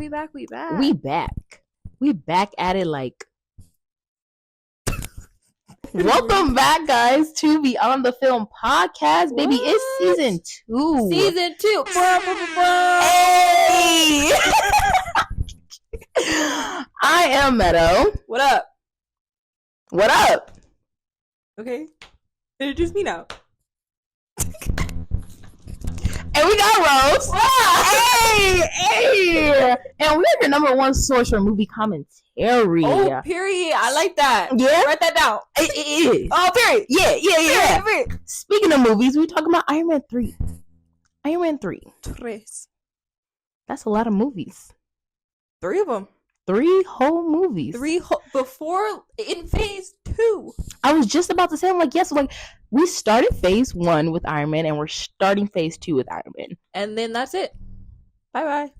We back at it like. Welcome back, guys, to Beyond the Film podcast. Baby, it's season 2. Season 2. Hey! I am Meadow. What up? What up? Okay. Introduce me now. And we got Rose. Hey! And we're your number one source for movie commentary. Oh, period. I like that. Yeah? Write that down. It is. Oh, period. Yeah. Period. Speaking of movies, we talking about Iron Man 3. Iron Man 3. Tres. That's a lot of movies. 3 of them. 3 whole movies. Before in phase 2. I was just about to say, I'm like, yes, like we started phase 1 with Iron Man and we're starting phase 2 with Iron Man. And then that's it. Bye.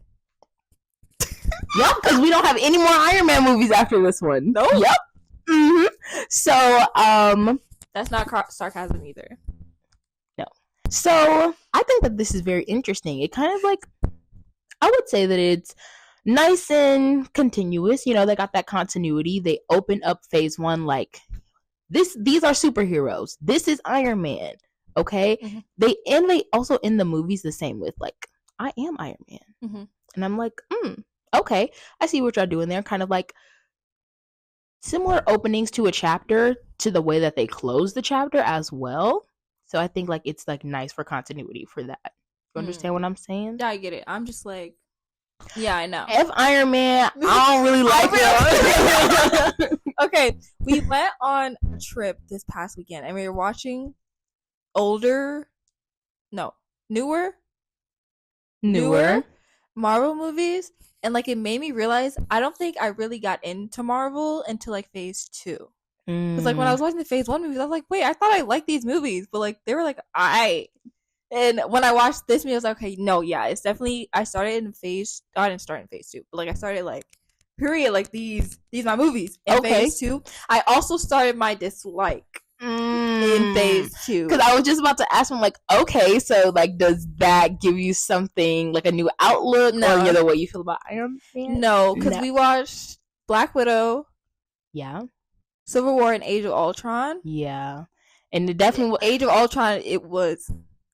Yep, because we don't have any more Iron Man movies after this one. No. Yep. Mm-hmm. So, that's not sarcasm either. No. So, I think that this is very interesting. It kind of like, I would say that it's nice and continuous. You know, they got that continuity. They opened up phase 1 like, these are superheroes. This is Iron Man. Okay? Mm-hmm. They also end the movies the same with like, I am Iron Man. Mm-hmm. And I'm like, okay, I see what y'all doing there. Kind of like similar openings to a chapter to the way that they close the chapter as well. So I think like it's like nice for continuity for that. You understand what I'm saying? Yeah, I get it. I'm just like, yeah, I know. F Iron Man, I don't really like it. Okay, we went on a trip this past weekend and we were watching newer Marvel movies, and like it made me realize I don't think I really got into Marvel until like phase 2. Because like when I was watching the phase 1 movies, I was like, wait, I thought I liked these movies, but like they were like and when I watched this movie, I was like, okay, no, yeah, it's definitely I didn't start in phase 2, but like I started like period, like these my movies in phase 2. I also started my dislike in phase 2, because I was just about to ask him like, okay, so like does that give you something like a new outlook or the way you feel about Iron Man? No, because we watched Black Widow, Civil War, and Age of Ultron, and it definitely Age of Ultron,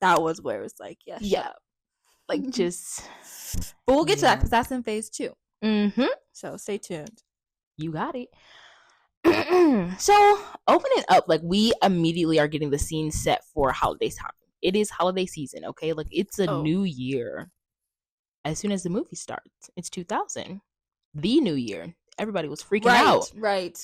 that was where it's like like just, but we'll get to that because that's in phase 2. So stay tuned. You got it. So opening up, like we immediately are getting the scene set for holiday time. It is holiday season, okay? Like it's a new year. As soon as the movie starts, it's 2000, the new year. Everybody was freaking out. Right.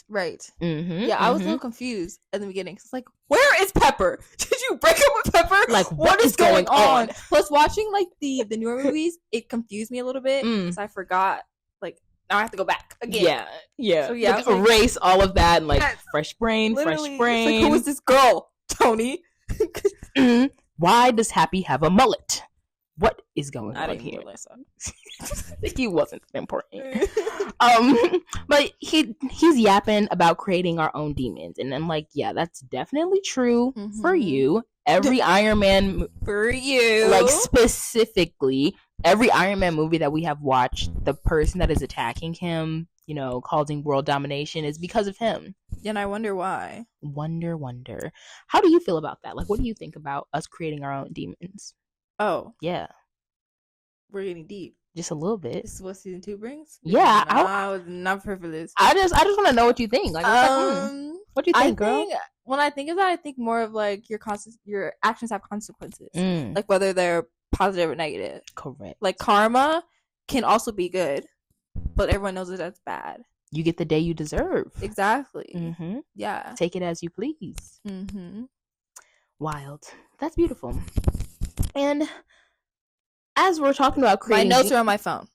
Yeah, I was a little confused at the beginning. It's like, where is Pepper? Did you break up with Pepper? Like, what is going on? Plus, watching like the newer movies, it confused me a little bit because I forgot. Like, now I have to go back again. Yeah. So yeah, like, erase all of that and like fresh brain. It's like, who is this girl, Tony? Why does Happy have a mullet? What is going on here? He wasn't important. But he's yapping about creating our own demons, and I'm like, yeah, that's definitely true for you. Every Iron Man for you, like specifically every Iron Man movie that we have watched, the person that is attacking him, you know, causing world domination is because of him. And I wonder why. Wonder. How do you feel about that? Like, what do you think about us creating our own demons? Oh. Yeah. We're getting deep. Just a little bit. This is what season 2 brings? Yeah. I was not prepared for this. I just want to know what you think. Like, what do you think, girl? When I think of that, I think more of like your actions have consequences. Like whether they're positive or negative. Correct. Like karma can also be good, but everyone knows that that's bad. You get the day you deserve. Exactly. Yeah. Take it as you please. Wild. That's beautiful. And as we're talking about creating... My notes are on my phone.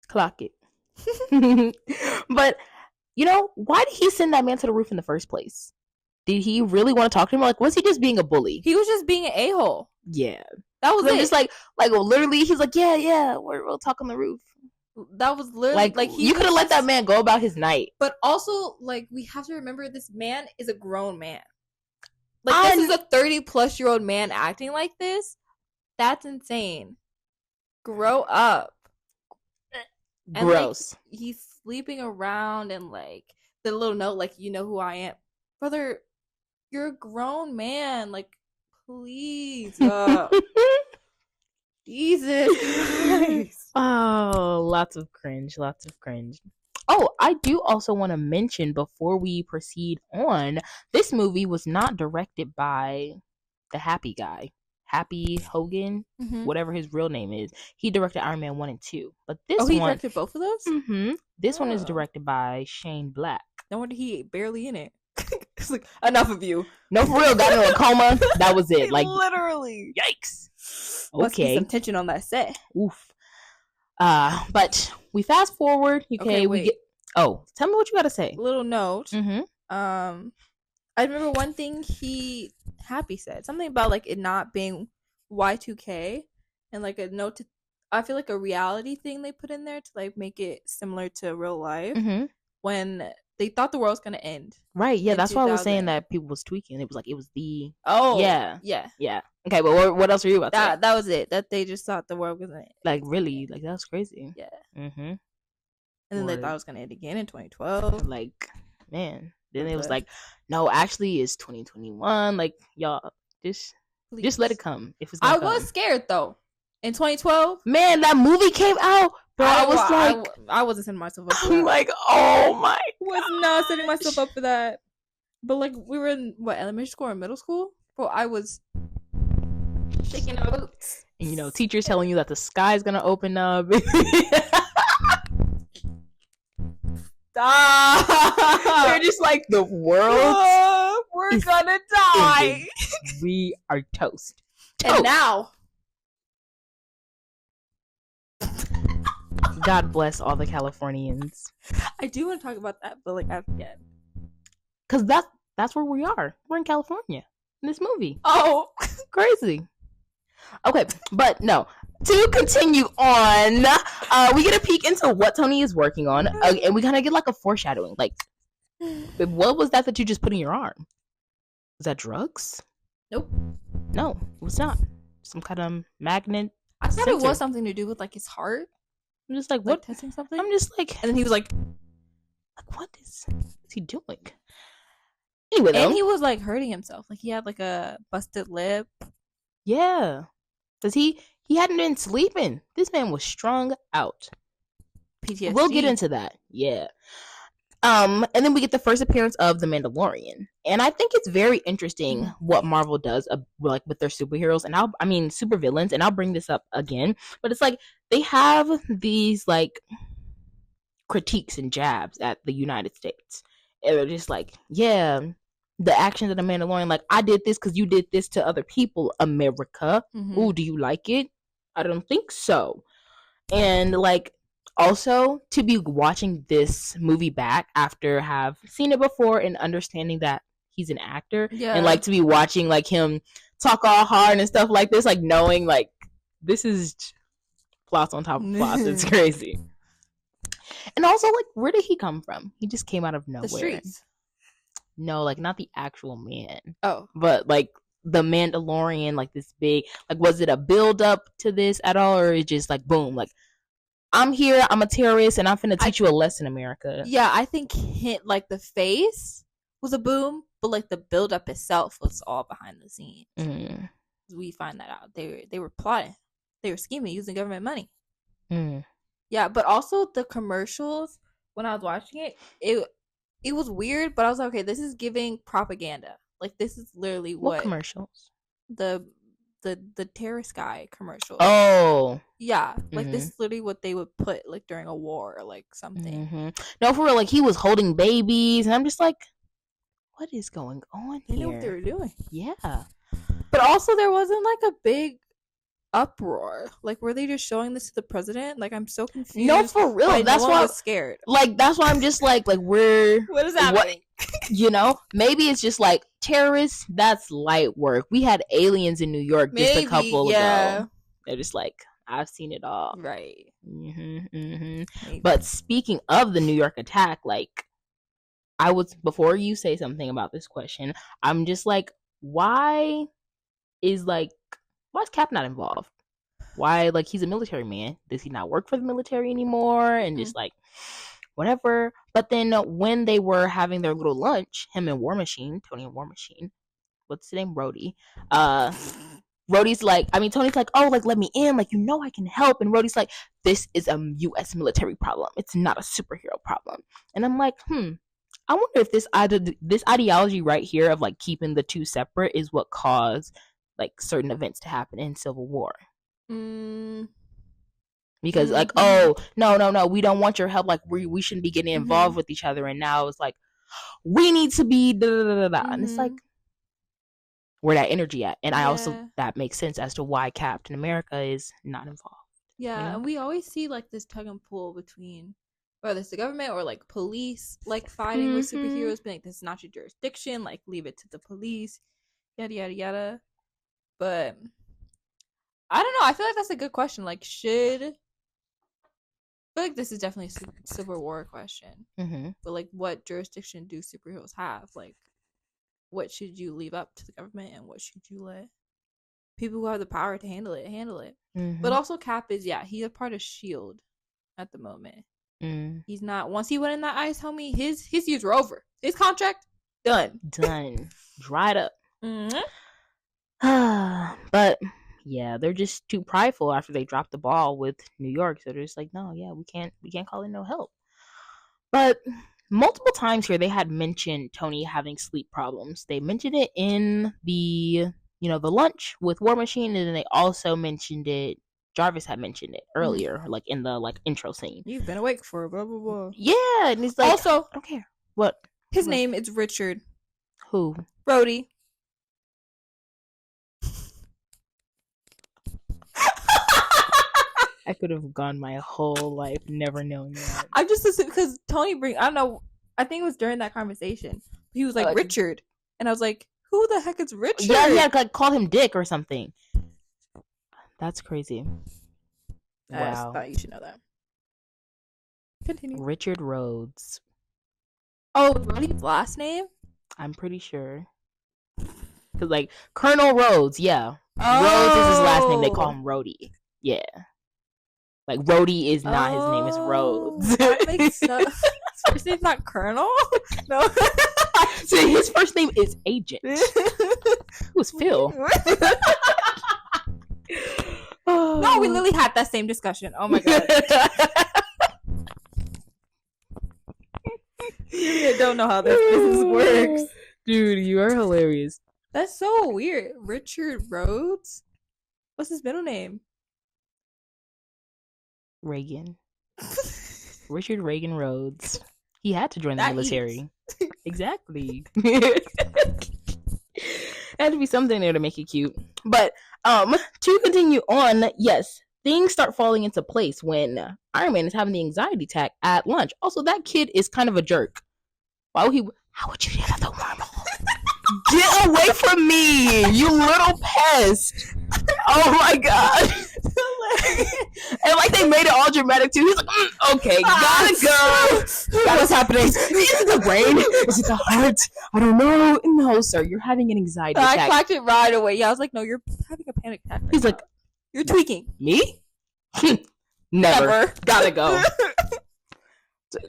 Clock it. But, you know, why did he send that man to the roof in the first place? Did he really want to talk to him? Like, was he just being a bully? He was just being an a-hole. Yeah. That was it. Just like well, literally, he's like, yeah, we'll talk on the roof. That was literally like you could have let that man go about his night. But also, like, we have to remember this man is a grown man. Like, this is a 30-plus-year-old man acting like this. That's insane. Grow up. And Gross. like he's sleeping around, and like the little note, like, you know who I am, brother. You're a grown man. Like, please, Jesus Christ. Oh, lots of cringe. Lots of cringe. Oh, I do also want to mention before we proceed on, this movie was not directed by the Happy guy, Happy Hogan, whatever his real name is. He directed Iron Man 1 and 2. But this he one, directed both of those? This one is directed by Shane Black. No wonder he barely in it. It's like, enough of you. No, for real, got into a coma. That was it. Like, literally. Yikes. Must be some tension on that set. Oof. But we fast forward. Okay, we get. Oh, tell me what you gotta say. Little note. I remember one thing Happy said, something about like it not being Y2K, and like a note to, I feel like a reality thing they put in there to like make it similar to real life when they thought the world was gonna end. Right. Yeah, that's why I was saying that people was tweaking. It was like it was the. Oh. Yeah. Yeah. Yeah. Okay, but what else were you about to say? That was it. That they just thought the world was gonna end. Like really, like that was crazy. Yeah. And then they thought it was gonna end again in 2012. Like, man. Then it was like, no, actually, it's 2021. Like, y'all, just let it come. If it's gonna come. was scared though. In 2012, man, that movie came out, bro. I wasn't setting myself up for that. I'm like, oh my! Was not setting myself up for that. But like, we were in elementary school or middle school. Bro, I was shaking our boots. And you know, teachers telling you that the sky's gonna open up. Stop. They're just like, the world. We're gonna die. We are toast. And now, God bless all the Californians. I do want to talk about that, but like I forget. Cause that's where we are. We're in California in this movie. Oh, crazy. Okay, but no. To continue on, we get a peek into what Tony is working on, and we kind of get like a foreshadowing. Like, what was that you just put in your arm? Was that drugs? Nope. No, it was not. Some kind of magnet. I thought it was something to do with like his heart. I'm just like, what? Testing something? I'm just like, and then he was like what is he doing? Anyway, though, and he was like hurting himself. Like he had like a busted lip. Yeah, because he hadn't been sleeping. This man was strung out. PTSD. We'll get into that. Yeah. And then we get the first appearance of the Mandalorian, and I think it's very interesting what Marvel does, like with their superheroes and super villains. And I'll bring this up again, but it's like they have these like critiques and jabs at the United States, and they're just like, yeah, the actions of the Mandalorian, like, I did this because you did this to other people, America. Ooh, do you like it? I don't think so. And like, also to be watching this movie back after have seen it before and understanding that he's an actor, and like to be watching like him talk all hard and stuff like this, like knowing like this is plots on top of plots. It's crazy. And also, like, where did he come from? He just came out of nowhere. The streets. No, like not the actual man. Oh, but like the Mandalorian, like this big, like, was it a build up to this at all, or is just like boom, like, I'm here, I'm a terrorist, and I'm finna teach you a lesson, America? Yeah, I think like the face was a boom, but like the build up itself was all behind the scenes. We find that out. They were plotting, they were scheming using government money. Yeah, but also the commercials, when I was watching it was weird, but I was like, okay, this is giving propaganda. Like, this is literally what commercials? The terrorist guy commercial. Oh, yeah, like this is literally what they would put like during a war or like something. No, for real, like he was holding babies, and I'm just like, what is going on here? They knew what they were doing. Yeah, but also there wasn't like a big uproar. Like, were they just showing this to the president? Like, I'm so confused. No, for real. That's why I was scared. Like, that's why I'm just like we're what is happening? You know, maybe it's just like terrorists. That's light work. We had aliens in New York just a couple ago. They're just like, I've seen it all. Right. But speaking of the New York attack, like, before you say something about this question, I'm just like, why is Cap not involved? why, like, he's a military man. Does he not work for the military anymore? And just like, whatever. But then when they were having their little lunch, him and War Machine, Tony and War Machine, what's his name? Rhodey. Rhodey's like, I mean, Tony's like, oh, like, let me in. Like, I can help. And Rhodey's like, this is a U.S. military problem. It's not a superhero problem. And I'm like, I wonder if this ideology right here of, like, keeping the two separate is what caused, like, certain events to happen in Civil War. Because, like, oh, no, we don't want your help. Like, we shouldn't be getting involved with each other. And now it's like, we need to be da-da-da-da-da. And it's like, where that energy at? And I also, that makes sense as to why Captain America is not involved. Yeah, and we always see, like, this tug and pull between whether it's the government or, like, police, like, fighting with superheroes, being like, this is not your jurisdiction, like, leave it to the police, yada, yada, yada. But I don't know. I feel like that's a good question. Like, I feel like this is definitely a Civil War question. But, like, what jurisdiction do superheroes have? Like, what should you leave up to the government and what should you let people who have the power to handle it? But also Cap is, he's a part of S.H.I.E.L.D. at the moment. He's not, once he went in that ice, homie, his years were over. His contract, done. Dried up. But yeah, they're just too prideful after they dropped the ball with New York. So they're just like, no, we can't call in no help. But multiple times here they had mentioned Tony having sleep problems. They mentioned it in the the lunch with War Machine, and then they also mentioned it, Jarvis had mentioned it earlier, like in the intro scene. You've been awake for blah blah blah. Yeah, and he's like, also, I don't care. What? His name is Richard. Who? Rhodey. I could have gone my whole life never knowing that. I just assumed because Tony I don't know, I think it was during that conversation. He was like, Richard. And I was like, who the heck is Richard? Yeah, like called him Dick or something. That's crazy. I just thought you should know that. Continue. Richard Rhodes. Oh, Rhodey's last name? I'm pretty sure. Because, like, Colonel Rhodes, yeah. Rhodes is his last name. They call him Rhodey. Yeah. Like, Rhodey is not his name. It's Rhodes. That makes sense. His first name's not Colonel? No. So his first name is Agent. Who's Phil? No, we literally had that same discussion. Oh my god. You don't know how this business works. Dude, you are hilarious. That's so weird. Richard Rhodes? What's his middle name? Reagan. Richard Reagan Rhodes. He had to join the military. Exactly. Had to be something there to make it cute. But to continue on, yes, things start falling into place when Iron Man is having the anxiety attack at lunch. Also, that kid is kind of a jerk. How would you get out the wormhole? Get away from me, you little pest. Oh my god. And like they made it all dramatic too. He's like, okay, gotta go. What's happening? Is it the brain? Is it the heart? I don't know. No, sir, you're having an anxiety attack. I clocked it right away. Yeah, I was like, no, you're having a panic attack. Right He's now. Like, you're tweaking. Me? Never. Gotta go.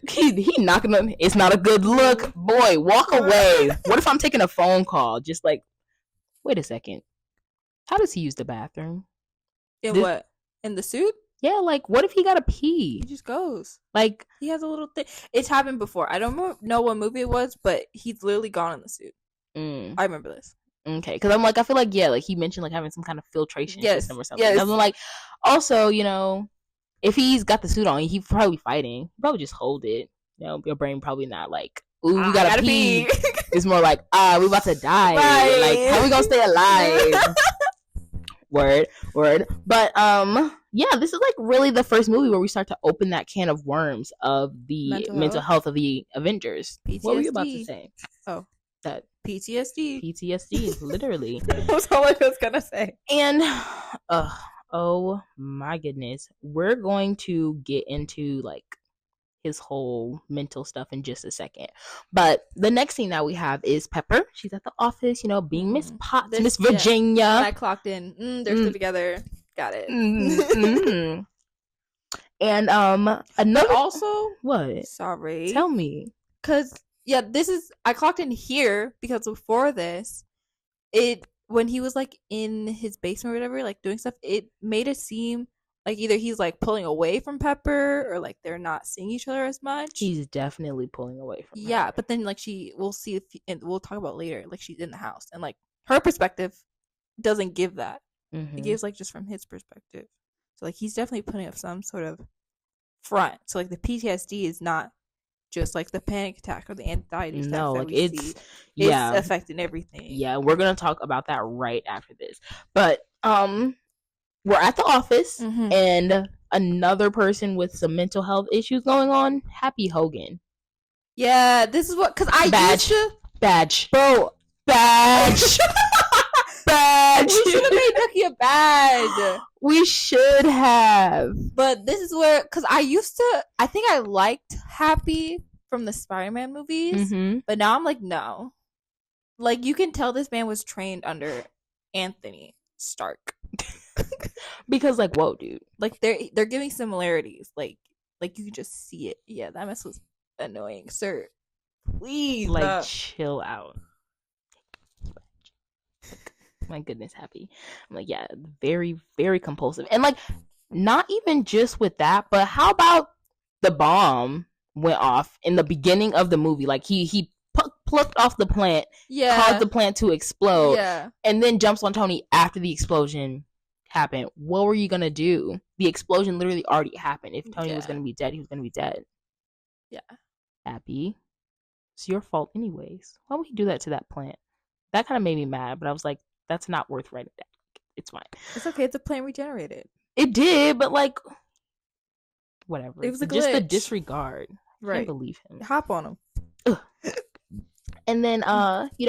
He knocking on. It's not a good look. Boy, walk away. What if I'm taking a phone call? Just like, wait a second. How does he use the bathroom? What? In the suit? Yeah, like, what if he gotta pee? He just goes. Like, he has a little thing. It's happened before. I don't know what movie it was, but he's literally gone in the suit. I remember this. Okay, because I'm like, I feel like, yeah, like he mentioned like having some kind of filtration system or something. Yes. I'm like, also, if he's got the suit on, he's probably fighting. Probably just hold it. Your brain probably not like, ooh, we gotta pee. It's more like, we about to die. Right. Like, how we gonna stay alive? Word. But yeah, this is like really the first movie where we start to open that can of worms of the mental health of the Avengers. PTSD. What were you about to say? Oh, that PTSD. PTSD, literally. That's all I was gonna say. And oh my goodness, we're going to get into like his whole mental stuff in just a second. But the next thing that we have is Pepper. She's at the office, being Miss Potts, Miss Virginia. Yeah. I clocked in. They're still together. Got it. Mm-hmm. And another but also what? Sorry. Tell me. Cause yeah, I clocked in here because before this, when he was like in his basement or whatever, like doing stuff, it made it seem like either he's like pulling away from Pepper or like they're not seeing each other as much. He's definitely pulling away from her. Yeah, but then like we'll see and we'll talk about later, like she's in the house and like her perspective doesn't give that. It gives like just from his perspective. So like he's definitely putting up some sort of front. So like the PTSD is not just like the panic attack or the anxiety attack. No, like it's affecting everything. Yeah, we're gonna talk about that right after this. But we're at the office and another person with some mental health issues going on. Happy Hogan. Yeah, this is what, because I used to badge, bro, badge. Badge. We should have made Ducky a badge. We should have. But this is where, because I think I liked Happy from the Spider-Man movies, but now I'm like, no. Like, you can tell this man was trained under Anthony Stark. Because, like, whoa, dude. Like, they're giving similarities. Like you can just see it. Yeah, that mess was annoying. Sir, please. Like, chill out. My goodness, Happy. I'm like, yeah, very, very compulsive. And like, not even just with that, but how about the bomb went off in the beginning of the movie? Like he plucked off the plant, caused the plant to explode, and then jumps on Tony after the explosion happened. What were you gonna do? The explosion literally already happened. If Tony was gonna be dead, he was gonna be dead. Yeah. Happy. It's your fault anyways. Why would he do that to that plant? That kind of made me mad, but I was like, that's not worth writing down. It's fine. It's okay. The plant regenerated. It did, but like, whatever. It was a glitch. Just the disregard. Right. I can't believe him. Hop on him. Ugh. And then,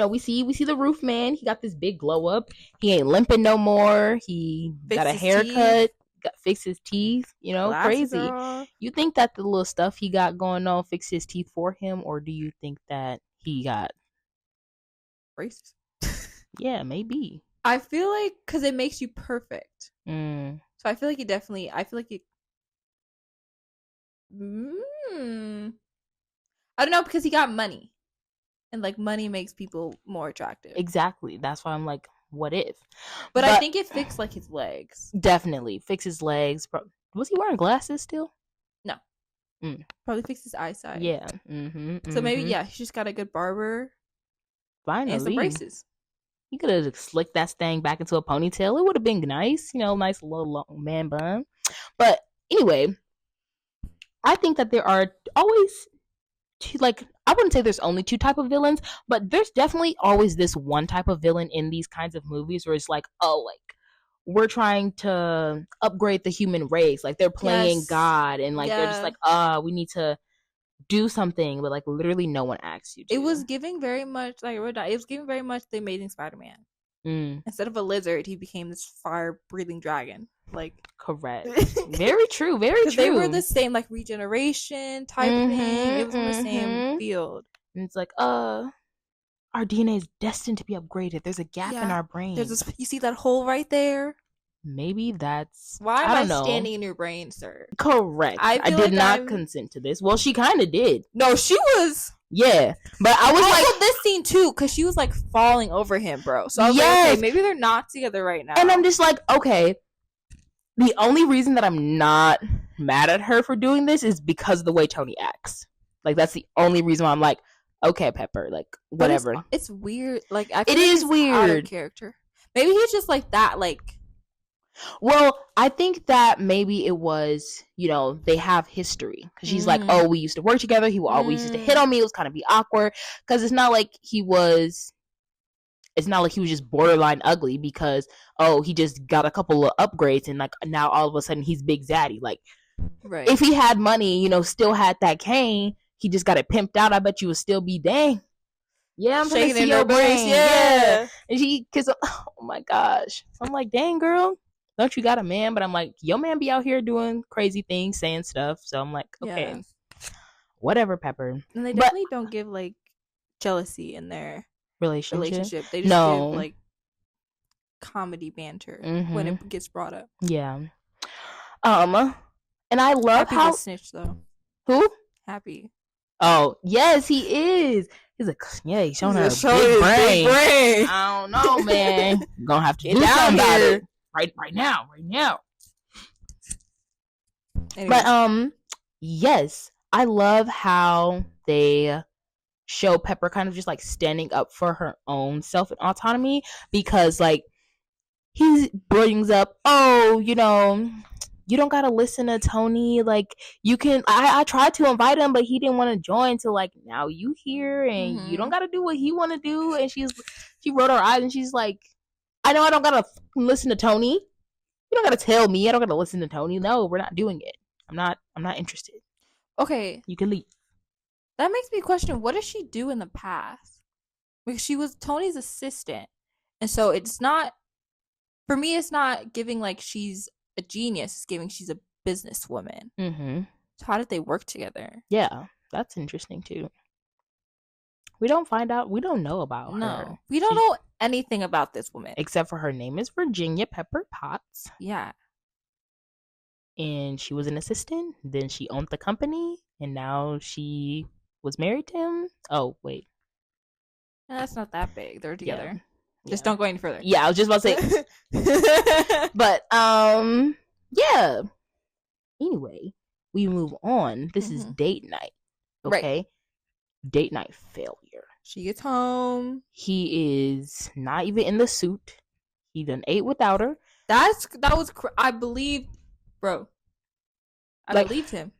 we see the roof man. He got this big glow up. He ain't limping no more. He got a haircut. Fixed his teeth. Glasses crazy. You think that the little stuff he got going on fixed his teeth for him, or do you think that he got braces? Yeah, maybe. I feel like because it makes you perfect. So I feel like it. I don't know, because he got money, and like money makes people more attractive. Exactly. That's why I'm like, what if? But I think it fixed like his legs. Definitely fix his legs. Was he wearing glasses still? No. Probably fixed his eyesight. Yeah. So maybe he just got a good barber. Finally. And some braces. He could have slicked that thing back into a ponytail. It would have been nice, nice little long man bun. But anyway, I think that there are always two, like, I wouldn't say there's only two type of villains, but there's definitely always this one type of villain in these kinds of movies where it's like, oh, like, we're trying to upgrade the human race. Like, they're playing God, and like, they're just like, we need to do something, but like literally no one asks you to. It was giving very much it was giving very much the Amazing Spider-Man. Instead of a lizard, he became this fire breathing dragon. Like, correct. Very true. Very true. They were the same, like, regeneration type thing. It was in the same field. And it's like, our DNA is destined to be upgraded. There's a gap in our brain. You see that hole right there? Maybe that's why am I standing in your brain, sir? Correct. I did not consent to this. Well, she kind of did. No, she was. Yeah, but I was like this scene too, because she was like falling over him, bro. So I was like, okay, maybe they're not together right now. And I'm just like, okay. The only reason that I'm not mad at her for doing this is because of the way Tony acts. Like, that's the only reason why I'm like, okay, Pepper, like, whatever. It's weird. Like, I feel it is weird. Out of character. Maybe he's just like that. Like. Well, I think that maybe it was, they have history. Because she's like, oh, we used to work together. He always used to hit on me. It was kind of be awkward. Because it's not like he was just borderline ugly because, oh, he just got a couple of upgrades and like now all of a sudden he's Big Zaddy. Like, right. If he had money, still had that cane, he just got it pimped out. I bet you would still be dang. Yeah, I'm shaking in your brain. Yeah. And because, oh my gosh. I'm like, dang, girl. Don't you got a man? But I'm like, your man be out here doing crazy things, saying stuff. So I'm like, okay, whatever, Pepper. And they definitely don't give like jealousy in their relationship. They just give like comedy banter Mm-hmm. when it gets brought up. Yeah. And I love Happy's how a snitch though. who? Happy. Oh, yes, he is. He's like, yeah, he's showing her a big Big brain. I don't know, man. You're gonna have to Get do down something about here. it. Right now. Anyway. But yes, I love how they show Pepper kind of just like standing up for her own self and autonomy, because like he brings up, oh, you know, you don't gotta listen to Tony. Like you can. I tried to invite him, but he didn't want to join. So like now you here, and you don't gotta do what he want to do. And she rolled her eyes, and she's like, I know I don't gotta listen to Tony. You don't gotta tell me I don't gotta listen to Tony. No, we're not doing it. I'm not interested. Okay, you can leave. That makes me question, what does she do in the past? Because she was Tony's assistant, and so it's not, for me, it's not giving like she's a genius. It's giving she's a businesswoman. Mm-hmm. So how did they work together? Yeah, that's interesting too. We don't find out. We don't know about her. No, we don't know anything about this woman except for her name is Virginia Pepper Potts. Yeah. And she was an assistant. Then she owned the company, and now she was married to him. Oh wait, no, that's not that big. They're together. Yeah. Just don't go any further. Yeah, I was just about to say. But yeah. Anyway, we move on. This is date night. Okay. Right. Date night failure. She gets home. He is not even in the suit. He done ate without her. I believed, bro. I believed him.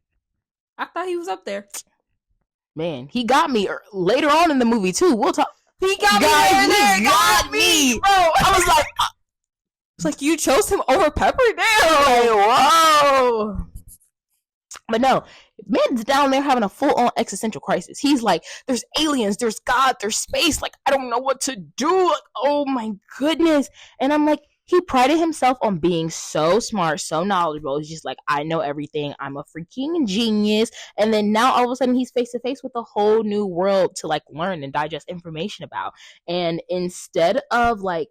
I thought he was up there. Man, he got me later on in the movie too. We'll talk. He got me. Bro. I was like, it's like you chose him over Pepper. Damn. Like, whoa. But no, man's down there having a full-on existential crisis. He's like, there's aliens, there's God, there's space. Like, I don't know what to do. Like, oh my goodness. And I'm like, he prided himself on being so smart, so knowledgeable. He's just like, I know everything. I'm a freaking genius. And then now all of a sudden he's face to face with a whole new world to like learn and digest information about. And instead of like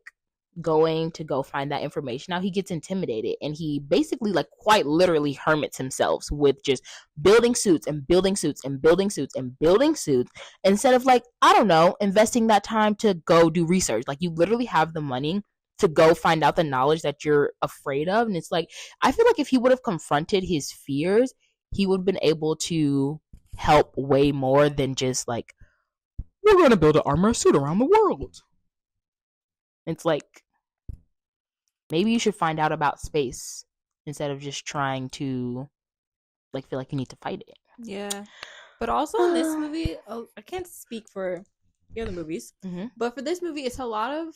going to go find that information out, he gets intimidated, and he basically like quite literally hermits himself with just building suits and building suits and building suits and building suits, instead of like, I don't know, investing that time to go do research. Like, you literally have the money to go find out the knowledge that you're afraid of. And it's like, I feel like if he would have confronted his fears, he would have been able to help way more than just like, we're gonna build an armored suit around the world. It's like, maybe you should find out about space instead of just trying to like feel like you need to fight it. Yeah. But also in this movie, I can't speak for the other movies, but for this movie, it's a lot of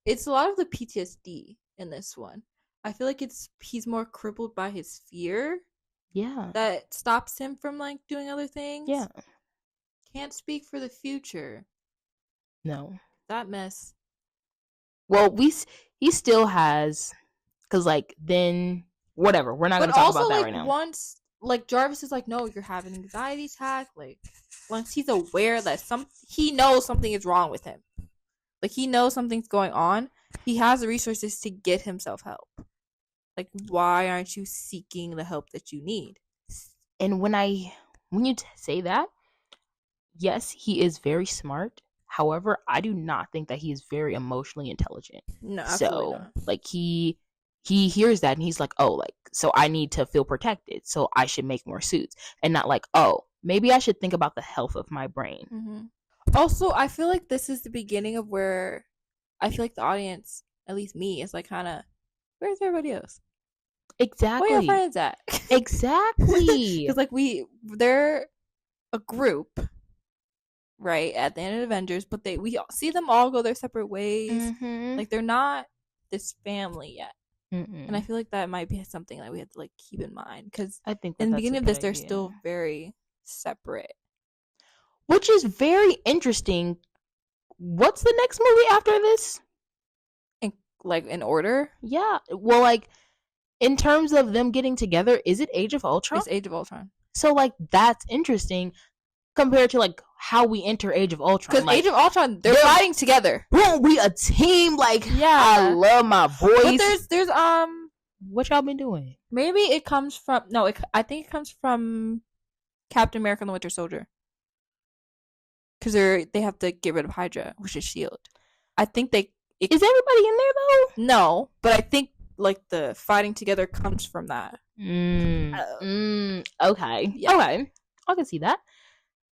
the PTSD in this one. I feel like he's more crippled by his fear. Yeah. That stops him from like doing other things. Yeah. Can't speak for the future. No. That mess. Well, he still has, because like then whatever, we're not going to talk about that like, right now. Once like Jarvis is like, no, you're having an anxiety attack. Like once he's aware that he knows something is wrong with him, like he knows something's going on, he has the resources to get himself help. Like, why aren't you seeking the help that you need? And when you say that, yes, he is very smart. However, I do not think that he is very emotionally intelligent. No, absolutely not. Like he hears that and he's like, oh, like, so I need to feel protected, so I should make more suits, and not like, oh, maybe I should think about the health of my brain. Mm-hmm. Also, I feel like this is the beginning of where I feel like the audience, at least me, is like kind of, where's everybody else? Exactly. Where are your friends at? Exactly. Because like they're a group. Right at the end of Avengers, but we see them all go their separate ways. Mm-hmm. Like they're not this family yet. Mm-mm. And I feel like that might be something that we have to like keep in mind, because I think in the beginning of this, they're still very separate, which is very interesting. What's the next movie after this? In order? Yeah. Well, like in terms of them getting together, is it Age of Ultron? It's Age of Ultron. So like that's interesting. compared to like how we enter Age of Ultron. Because like, Age of Ultron, they're fighting together. Boom, we a team. Like, yeah, I love my boys. But there's what y'all been doing? Maybe it comes from I think it comes from Captain America and the Winter Soldier. Because they have to get rid of Hydra, which is Shield. I think is everybody in there though? No, but I think like the fighting together comes from that. Okay. Yeah. Okay. I can see that.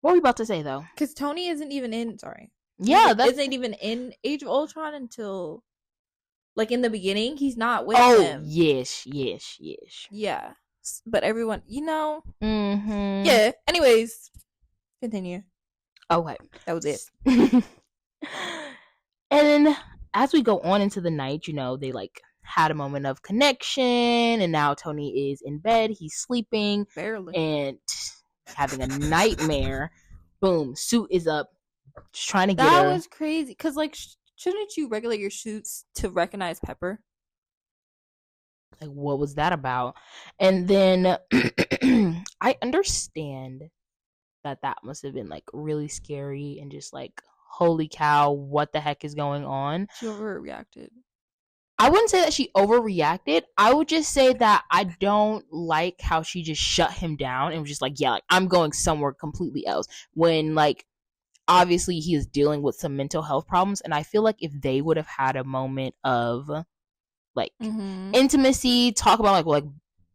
What were we about to say though? Because Tony isn't even in. Sorry. Yeah, isn't even in Age of Ultron until like in the beginning. He's not with them. Yes. Yeah, but everyone, Mm-hmm. Yeah. Anyways, continue. Okay, that was it. And as we go on into the night, they like had a moment of connection, and now Tony is in bed. He's sleeping, barely, and having a nightmare. Boom, suit is up, just trying to get her. That was crazy. Because like, shouldn't you regulate your suits to recognize Pepper? Like, what was that about? And then I understand that must have been like really scary and just like, holy cow, what the heck is going on? She overreacted. I wouldn't say that she overreacted. I would just say that I don't like how she just shut him down and was just like, yeah, like, I'm going somewhere completely else. When like, obviously he is dealing with some mental health problems. And I feel like if they would have had a moment of like intimacy, talk about like,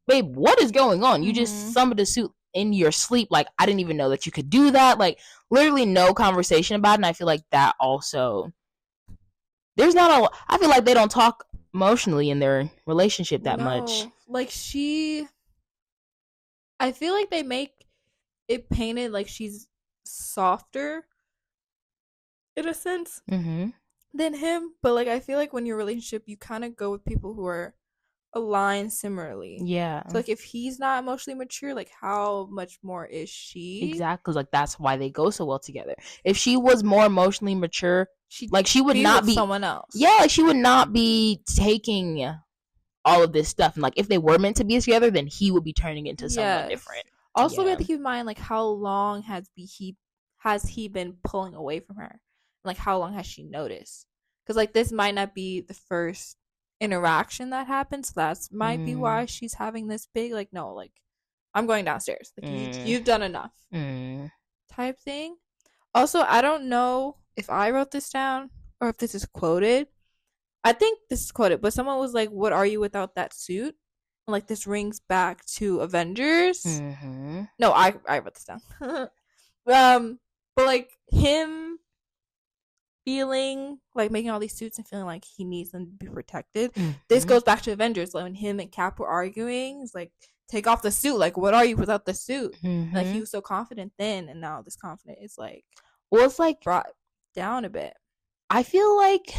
babe, what is going on? You just summoned a suit in your sleep. Like, I didn't even know that you could do that. Like, literally no conversation about it. And I feel like that also, there's not I feel like they don't talk emotionally in their relationship that much. Like, I feel like they make it painted like she's softer in a sense than him. But like, I feel like when your relationship, you kind of go with people who are aligned similarly. Yeah. So like, if he's not emotionally mature, like how much more is she? Exactly. Like, that's why they go so well together. If she was more emotionally mature, she would not be someone else. Yeah, like she would not be taking all of this stuff. And like, if they were meant to be together, then he would be turning into someone different. Also, we have to keep in mind like how long has he been pulling away from her? Like, how long has she noticed? Because like, this might not be the first interaction that happens. So that might be why she's having this big like, no, like, I'm going downstairs. Like, you've done enough type thing. Also, I don't know if I wrote this down or if this is quoted. I think this is quoted, but someone was like, what are you without that suit? And like, this rings back to Avengers. No, I wrote this down. But like, him feeling like making all these suits and feeling like he needs them to be protected. This goes back to Avengers. Like, when him and Cap were arguing, it's like, take off the suit. Like, what are you without the suit? Like, he was so confident then, and now this confidence is like, well, it's like brought down a bit. I feel like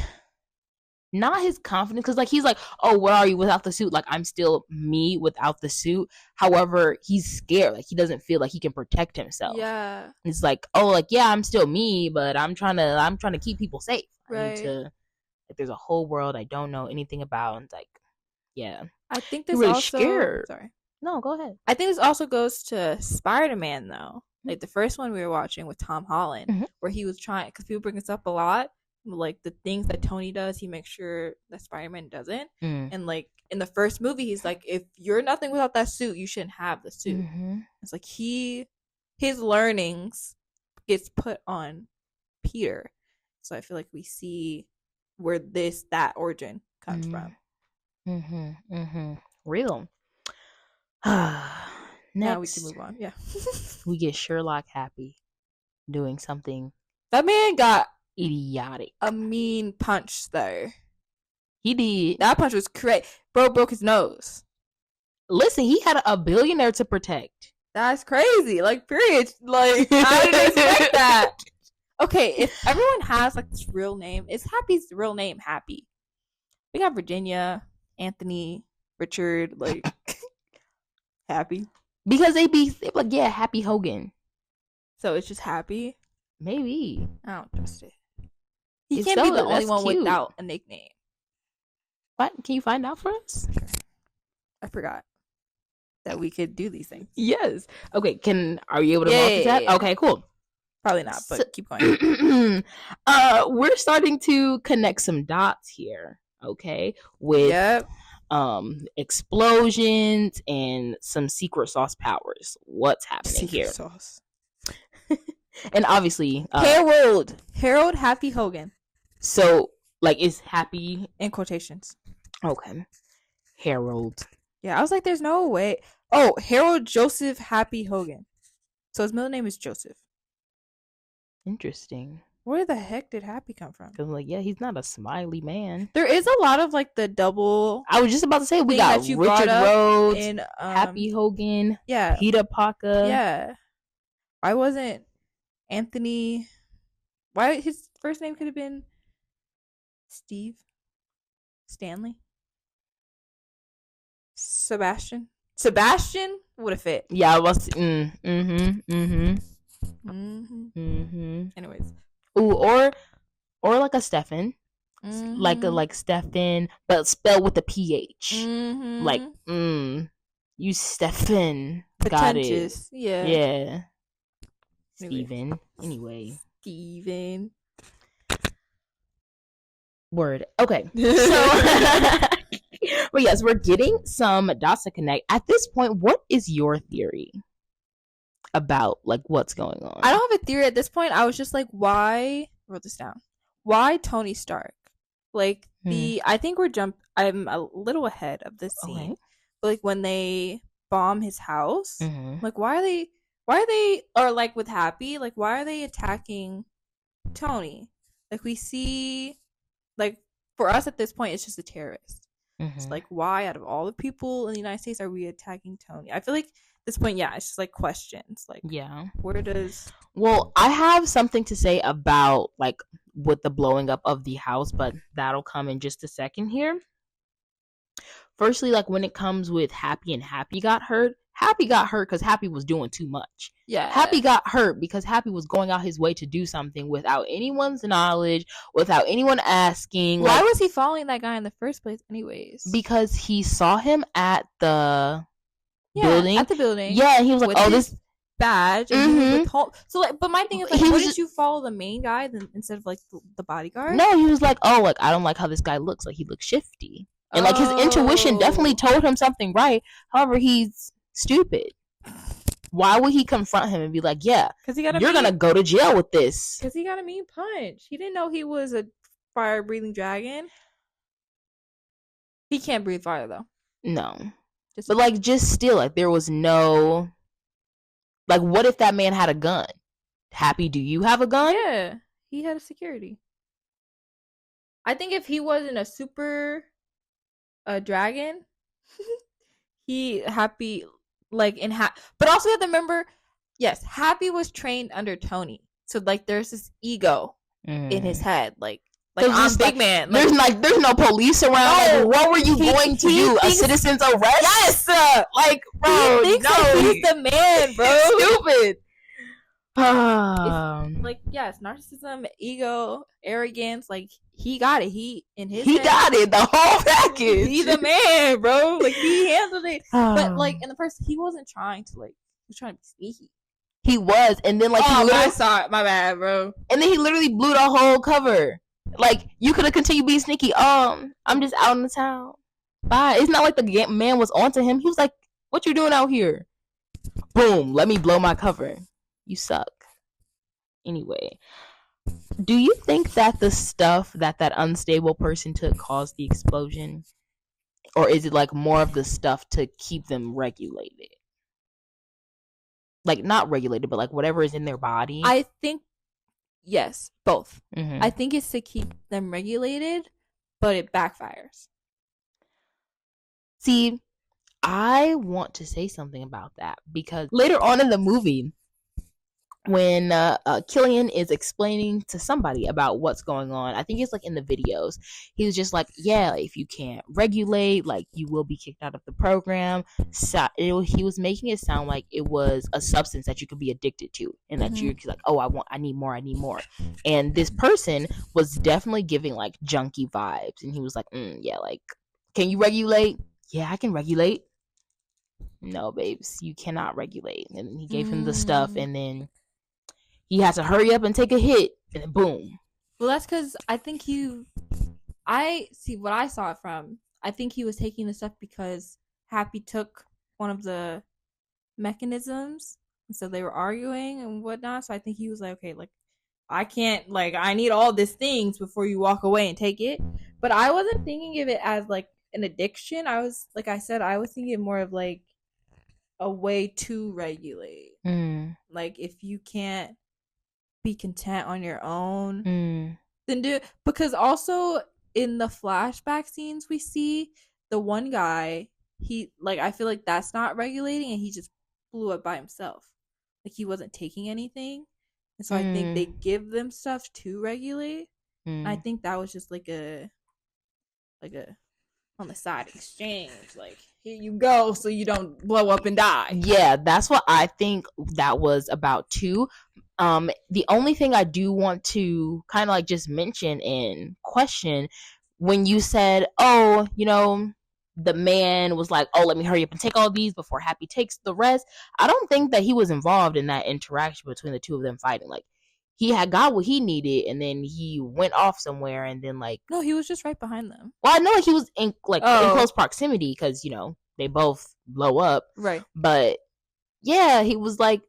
not his confidence, because like, he's like, oh, what are you without the suit? Like, I'm still me without the suit. However, he's scared. Like, he doesn't feel like he can protect himself. Yeah. It's like, oh, like, yeah, I'm still me, but I'm trying to keep people safe. Right. Like, there's a whole world I don't know anything about. And it's like, yeah. I think this really also scared. Sorry. No, go ahead. I think this also goes to Spider-Man though. Like, the first one we were watching with Tom Holland, where he was trying, because people bring this up a lot, like the things that Tony does, he makes sure that Spider-Man doesn't. And like, in the first movie, he's like, if you're nothing without that suit, you shouldn't have the suit. It's like, his learnings gets put on Peter. So I feel like we see where that origin comes from. Real. Now we can move on. Yeah. We get Sherlock happy doing something. That man got idiotic. A mean punch though. He did. That punch was crazy. Bro broke his nose. Listen, he had a billionaire to protect. That's crazy. Like, period. Like, I didn't expect that. Okay, if everyone has like this real name, is Happy's real name Happy? We got Virginia, Anthony, Richard, like Happy. Because they be like, yeah, Happy Hogan. So it's just Happy? Maybe. I don't trust it. He can't be the only one without a nickname. What? Can you find out for us? Sure. I forgot that we could do these things. Yes. Okay, are you able to multitask? Yeah. Okay, cool. Probably not, but keep going. We're starting to connect some dots here, okay? With explosions and some secret sauce powers. What's happening here? Sauce. And obviously, Harold Happy Hogan. So, like, is Happy in quotations? Okay, Harold. Yeah, I was like, there's no way. Oh, Harold Joseph Happy Hogan. So his middle name is Joseph. Interesting. Where the heck did Happy come from? Because, like, yeah, he's not a smiley man. There is a lot of, like, the double... I was just about to say, we got Richard Rhodes, and, Happy Hogan, yeah, Peter Parker. Yeah. Why wasn't Anthony... Why his first name could have been Steve? Stanley? Sebastian would have fit. Yeah, I was... Anyways. Ooh, or like a Stefan. Like Stefan, but spelled with a PH. Like, you Stefan. Got it. Yeah. Steven. Anyway. Steven. Word. Okay. So, but yes, we're getting some dots to connect. At this point, what is your theory about, like, what's going on? I don't have a theory at this point. I was just like, why? I wrote this down. Why Tony Stark? Like, I think I'm a little ahead of this scene. Okay. But, like, when they bomb his house, like, why are they, or, like, with Happy, like, why are they attacking Tony? Like, we see, like, for us at this point, it's just a terrorist. It's like, why, out of all the people in the United States, are we attacking Tony? I feel like at this point, yeah, it's just like questions. Like, yeah, where does... Well, I have something to say about, like, with the blowing up of the house, but that'll come in just a second here. Firstly, like, when it comes with Happy and Happy got hurt because Happy was doing too much. Yeah. Happy got hurt because Happy was going out his way to do something without anyone's knowledge, without anyone asking. Why was he following that guy in the first place anyways? Because he saw him at the building. At the building. Yeah, and he was like, oh, this badge. And so, like, but my thing is, like, wouldn't you follow the main guy instead of, like, the bodyguard? No, he was like, oh, like, I don't like how this guy looks. Like, he looks shifty. And, like, his intuition definitely told him something right. However, he's stupid. Why would he confront him and be like, yeah, you're gonna go to jail with this? Because he got a mean punch. He didn't know he was a fire-breathing dragon. He can't breathe fire, though. No. But, like, just still, like, there was no... Like, what if that man had a gun? Happy, do you have a gun? Yeah, he had a security. I think if he wasn't a super dragon, Happy, like, but also you have to remember, yes, Happy was trained under Tony. So, like, there's this ego in his head. Like I'm big man. Like, there's no police around. Like, what were you going to do? A citizen's arrest? Yes. Like, bro, he thinks that he's the man, bro. Stupid. Like, yes, narcissism, ego, arrogance. Like, he got it. He got it. The whole package. He's a man, bro. Like, he handled it. But, like, in the first, he wasn't trying to, like, he was trying to be sneaky. He was, and then, like, I saw it. My bad, bro. And then he literally blew the whole cover. Like, you could have continued being sneaky. I'm just out in the town. Bye. It's not like the man was onto him. He was like, what you doing out here? Boom. Let me blow my cover. You suck. Anyway. Do you think that the stuff that unstable person took caused the explosion? Or is it, like, more of the stuff to keep them regulated? Like, not regulated, but, like, whatever is in their body? I think... Yes, both. I think it's to keep them regulated, but it backfires. See, I want to say something about that because later on in the movie, when Killian is explaining to somebody about what's going on, I think it's like in the videos, he was just like, yeah, if you can't regulate, like, you will be kicked out of the program. So he was making it sound like it was a substance that you could be addicted to, and that you're like, oh, I need more. And this person was definitely giving, like, junkie vibes, and he was like, yeah, like, can you regulate? Yeah, I can regulate. No, babes, you cannot regulate. And he gave him the stuff, and then he has to hurry up and take a hit, and then boom. Well, that's because I think I see what I saw it from. I think he was taking the stuff because Happy took one of the mechanisms, and so they were arguing and whatnot. So I think he was like, okay, like I can't, like I need all these things before you walk away and take it. But I wasn't thinking of it as like an addiction. I was, like I said, I was thinking more of like a way to regulate. Like if you can't be content on your own, then do it. Because also in the flashback scenes we see the one guy, he like I feel like that's not regulating, and he just blew up by himself. Like he wasn't taking anything, and so I think they give them stuff to regulate. I think that was just like a on the side exchange, like here you go so you don't blow up and die. Yeah, that's what I think that was about too. The only thing I do want to kind of like just mention and question, when you said, oh, you know, the man was like, oh, let me hurry up and take all these before Happy takes the rest. I don't think that he was involved in that interaction between the two of them fighting. Like, he had got what he needed, and then he went off somewhere, and then like, no, he was just right behind them. Well, I know he was in in close proximity because, you know, they both blow up, right? But yeah, he was like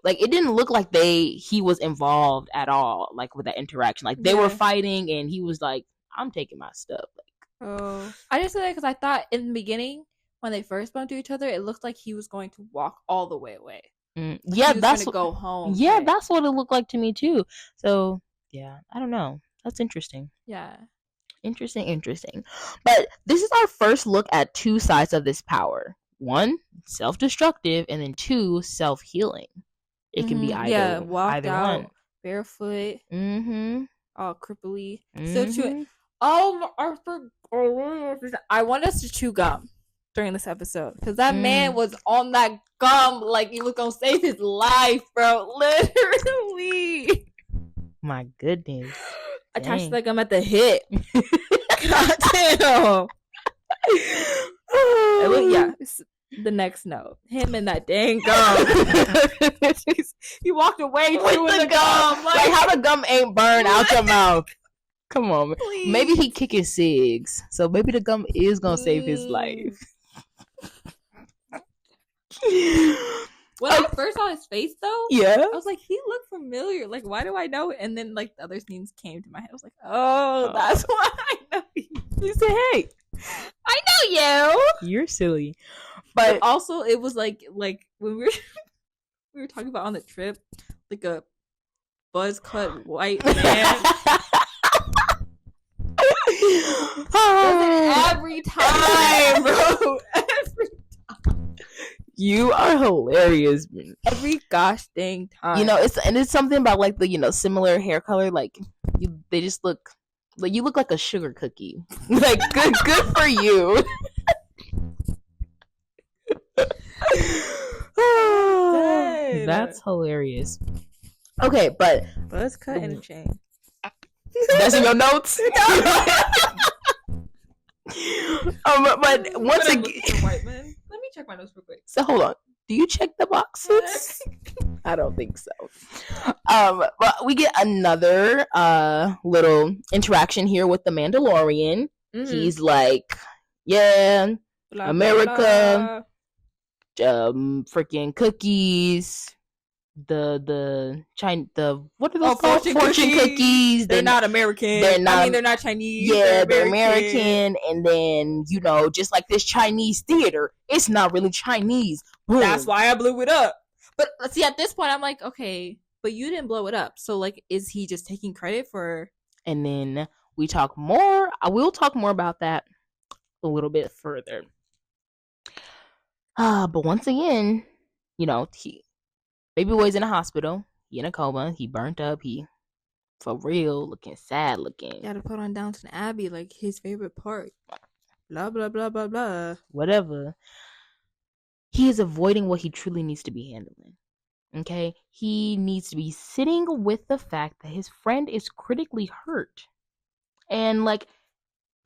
it didn't look like he was involved at all, like with that interaction. Like they were fighting, and he was like, I'm taking my stuff. Like, I just said that because I thought in the beginning when they first bumped into each other, it looked like he was going to walk all the way away. Yeah, that's what, go home. Yeah, right? That's what it looked like to me too. So yeah, I don't know. That's interesting. Yeah, interesting. But this is our first look at two sides of this power. One, self-destructive, and then two, self-healing. It can be either. Yeah, walked either out one. barefoot. All cripply. So I want us to chew gum during this episode because that man was on that gum like he was gonna save his life, bro. Literally. My goodness. Attached to that gum at the hip. God damn. Yeah. The next note. Him and that dang gum. He walked away with the gum. Like how the gum ain't burned out your mouth. Come on. Please. Maybe he kicking cigs. So maybe the gum is gonna save his life. When I first saw his face though, yeah, I was like, he looked familiar. Like, why do I know it? And then like the other scenes came to my head. I was like, oh. That's why I know you. You said, hey, I know you. You're silly. But also it was like when we were talking about on the trip, like a buzz cut white man. Every time, bro. Every time. You are hilarious, man. Every gosh dang time. You know, it's something about like the, you know, similar hair color. Like they just look like you look like a sugar cookie. Like good for you. That's hilarious. Okay, but buzz cut and a chain. That's in your notes. But once again, white man. Let me check my notes real quick. So hold on. Do you check the boxes? I don't think so. But we get another little interaction here with the Mandalorian. He's like, yeah, blah, America, freaking cookies. The what are those called? Fortune cookies. They're not American. They're not Chinese. Yeah, they're American. And then, you know, just like this Chinese theater, it's not really Chinese. Boom. That's why I blew it up. But see, at this point, I'm like, okay, but you didn't blow it up. So, like, is he just taking credit for? And then we talk more. I will talk more about that a little bit further. But once again, you know, Baby boy's in a hospital. He in a coma. He burnt up. He, for real, looking sad looking. You gotta put on Downton Abbey, like his favorite part. Blah, blah, blah, blah, blah. Whatever. He is avoiding what he truly needs to be handling. Okay? He needs to be sitting with the fact that his friend is critically hurt. And, like...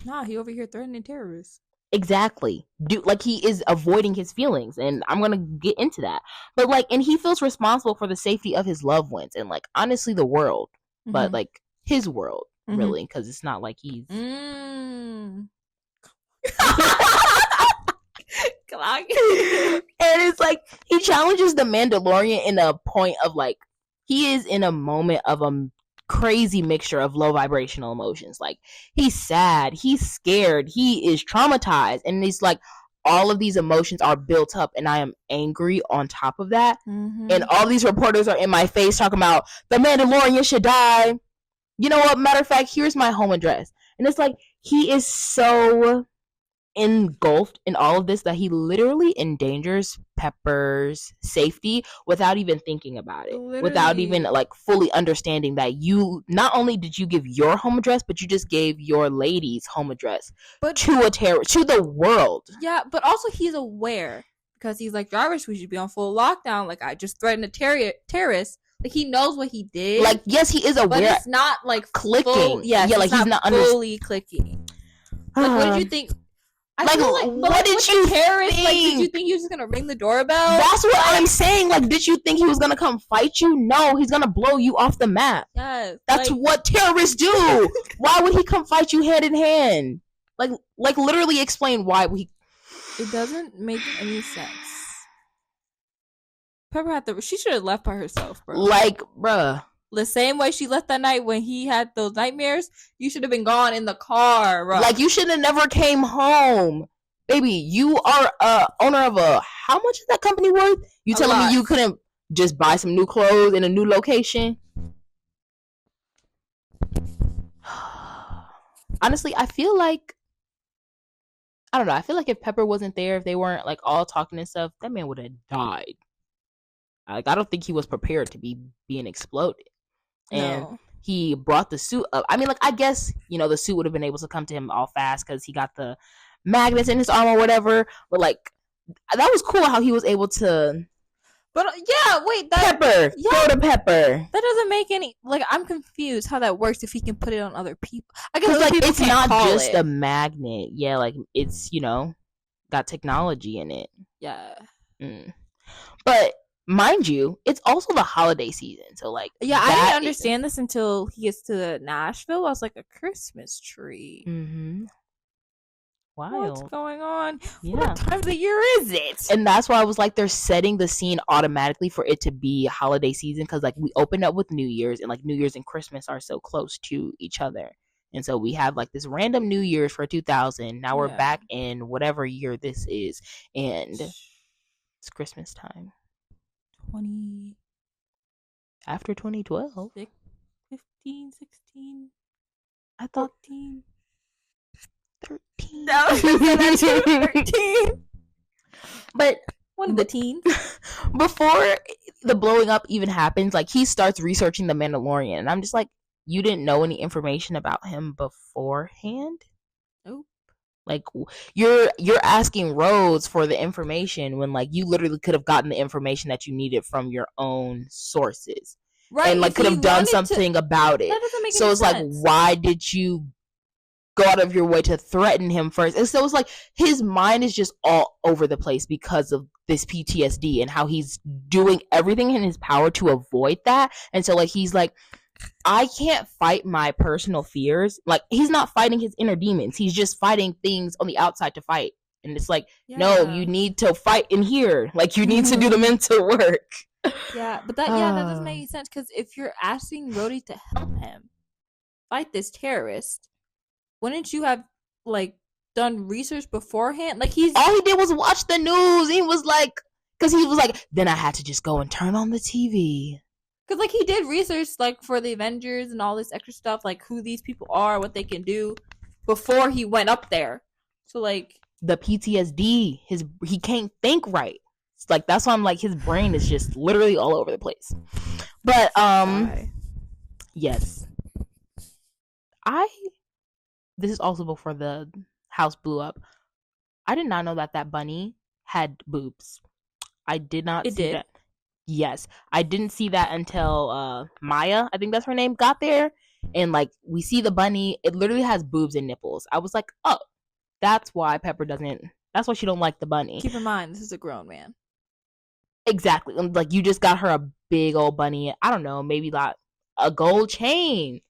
Nah, he over here threatening terrorists. Exactly. Like he is avoiding his feelings, and I'm gonna get into that. But like, and he feels responsible for the safety of his loved ones, and like honestly, the world, but like his world, really, because it's not like he's. And it's like he challenges the Mandalorian in a point of like he is in a moment of a crazy mixture of low vibrational emotions. Like he's sad, he's scared, he is traumatized, and it's like all of these emotions are built up, and I am angry on top of that. And all these reporters are in my face talking about the Mandalorian should die. You know what? Matter of fact, here's my home address. And it's like he is so engulfed in all of this that he literally endangers Pepper's safety without even thinking about it, without even like fully understanding that you not only did you give your home address, but you just gave your lady's home address to a to the world. Yeah, but also he's aware because he's like, Jarvis, we should be on full lockdown. Like I just threatened a terrorist. Like he knows what he did. Like yes, he is aware, but it's not like clicking. Yeah, like he's not fully clicking. Like what did you think? What did you think? Like, did you think he was just gonna ring the doorbell? That's what I'm saying. Like, did you think he was gonna come fight you? No, he's gonna blow you off the map. Yes, that's what terrorists do. Why would he come fight you hand in hand? Like, literally explain why we. It doesn't make any sense. Pepper had to. She should have left by herself, bro. Like, bruh. The same way she left that night when he had those nightmares, you should have been gone in the car, bro. Like, you should have never came home. Baby, you are owner of how much is that company worth? You telling me you couldn't just buy some new clothes in a new location? Honestly, I feel like, I don't know, I feel like if Pepper wasn't there, if they weren't like all talking and stuff, that man would have died. Like, I don't think he was prepared to be being exploded. And he brought the suit up. I mean, like, I guess, you know, the suit would have been able to come to him all fast because he got the magnets in his arm or whatever. But, like, that was cool how he was able to. But, yeah, wait. Pepper. Yeah, go to Pepper. That doesn't make any. Like, I'm confused how that works if he can put it on other people. I guess, like, it's not just a magnet. Yeah, like, it's, you know, got technology in it. Yeah. But. Mind you, it's also the holiday season, so like I didn't understand this until he gets to Nashville. I was like, a Christmas tree. Wow, what's going on? Yeah. What time of the year is it? And that's why I was like, they're setting the scene automatically for it to be holiday season because like we opened up with New Year's and like New Year's and Christmas are so close to each other, and so we have like this random New Year's for 2000. Now we're back in whatever year this is, and it's Christmas time. After 2012 15 16 I thought 14 13 13 but one of the teens before the blowing up even happens, like he starts researching the Mandalorian, and I'm just like, you didn't know any information about him beforehand? Nope. Like you're asking Rhodes for the information when like you literally could have gotten the information that you needed from your own sources, right? And like could have done something about it. That doesn't make so it's sense. Like, why did you go out of your way to threaten him first? And so it's like his mind is just all over the place because of this PTSD and how he's doing everything in his power to avoid that. And so like he's like, I can't fight my personal fears. Like he's not fighting his inner demons. He's just fighting things on the outside to fight. And it's like, no, you need to fight in here. Like you need to do the mental work. Yeah, but that doesn't make any sense because if you're asking Rhodey to help him fight this terrorist, wouldn't you have like done research beforehand? Like all he did was watch the news. He was like, because he was like, then I had to just go and turn on the TV. Because, like, he did research, like, for the Avengers and all this extra stuff, like, who these people are, what they can do, before he went up there. So, like... The PTSD, he can't think right. It's like, that's why I'm like, his brain is just literally all over the place. But, yes. This is also before the house blew up. I did not know that bunny had boobs. I did not see that. Yes, I didn't see that until Maya, I think that's her name, got there. And like we see the bunny, it literally has boobs and nipples. I was like, oh, That's why Pepper doesn't. That's why she don't like the bunny. Keep in mind, this is a grown man. Exactly. Like, you just got her a big old bunny. I don't know, maybe like a gold chain,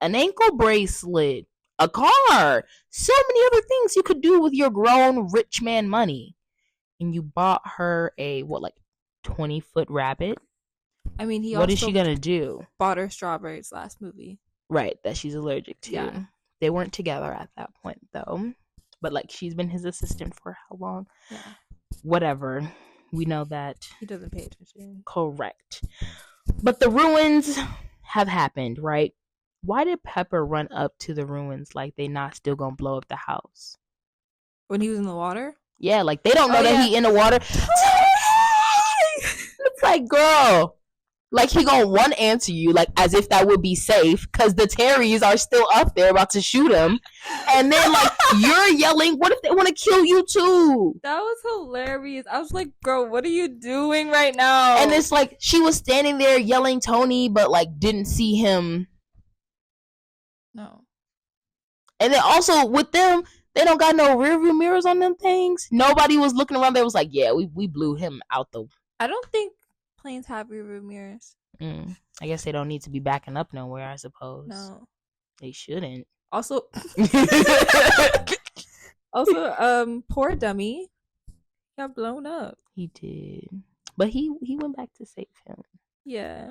an ankle bracelet, a car. So many other things you could do with your grown rich man money. And you bought her a, 20-foot rabbit? I mean, what is she gonna do? Bought her strawberries last movie. Right, that she's allergic to. Yeah. They weren't together at that point, though. But, like, she's been his assistant for how long? Yeah. Whatever. We know that. He doesn't pay attention. Correct. But the ruins have happened, right? Why did Pepper run up to the ruins like they not still gonna blow up the house? When he was in the water? Yeah, like, they don't know that he in the water. It's like, girl. Like, he gonna one answer you, like, as if that would be safe, because the Terrys are still up there about to shoot him. And then, like, you're yelling, what if they want to kill you too? That was hilarious. I was like, girl, what are you doing right now? And it's like, she was standing there yelling Tony, but, like, didn't see him. No. And then also, with them, they don't got no rear view mirrors on them things. Nobody was looking around there was like, yeah, we blew him out the... I don't think planes have rear view mirrors. I guess they don't need to be backing up nowhere, I suppose. No. They shouldn't. Also, poor dummy got blown up. He did. But he went back to save him. Yeah.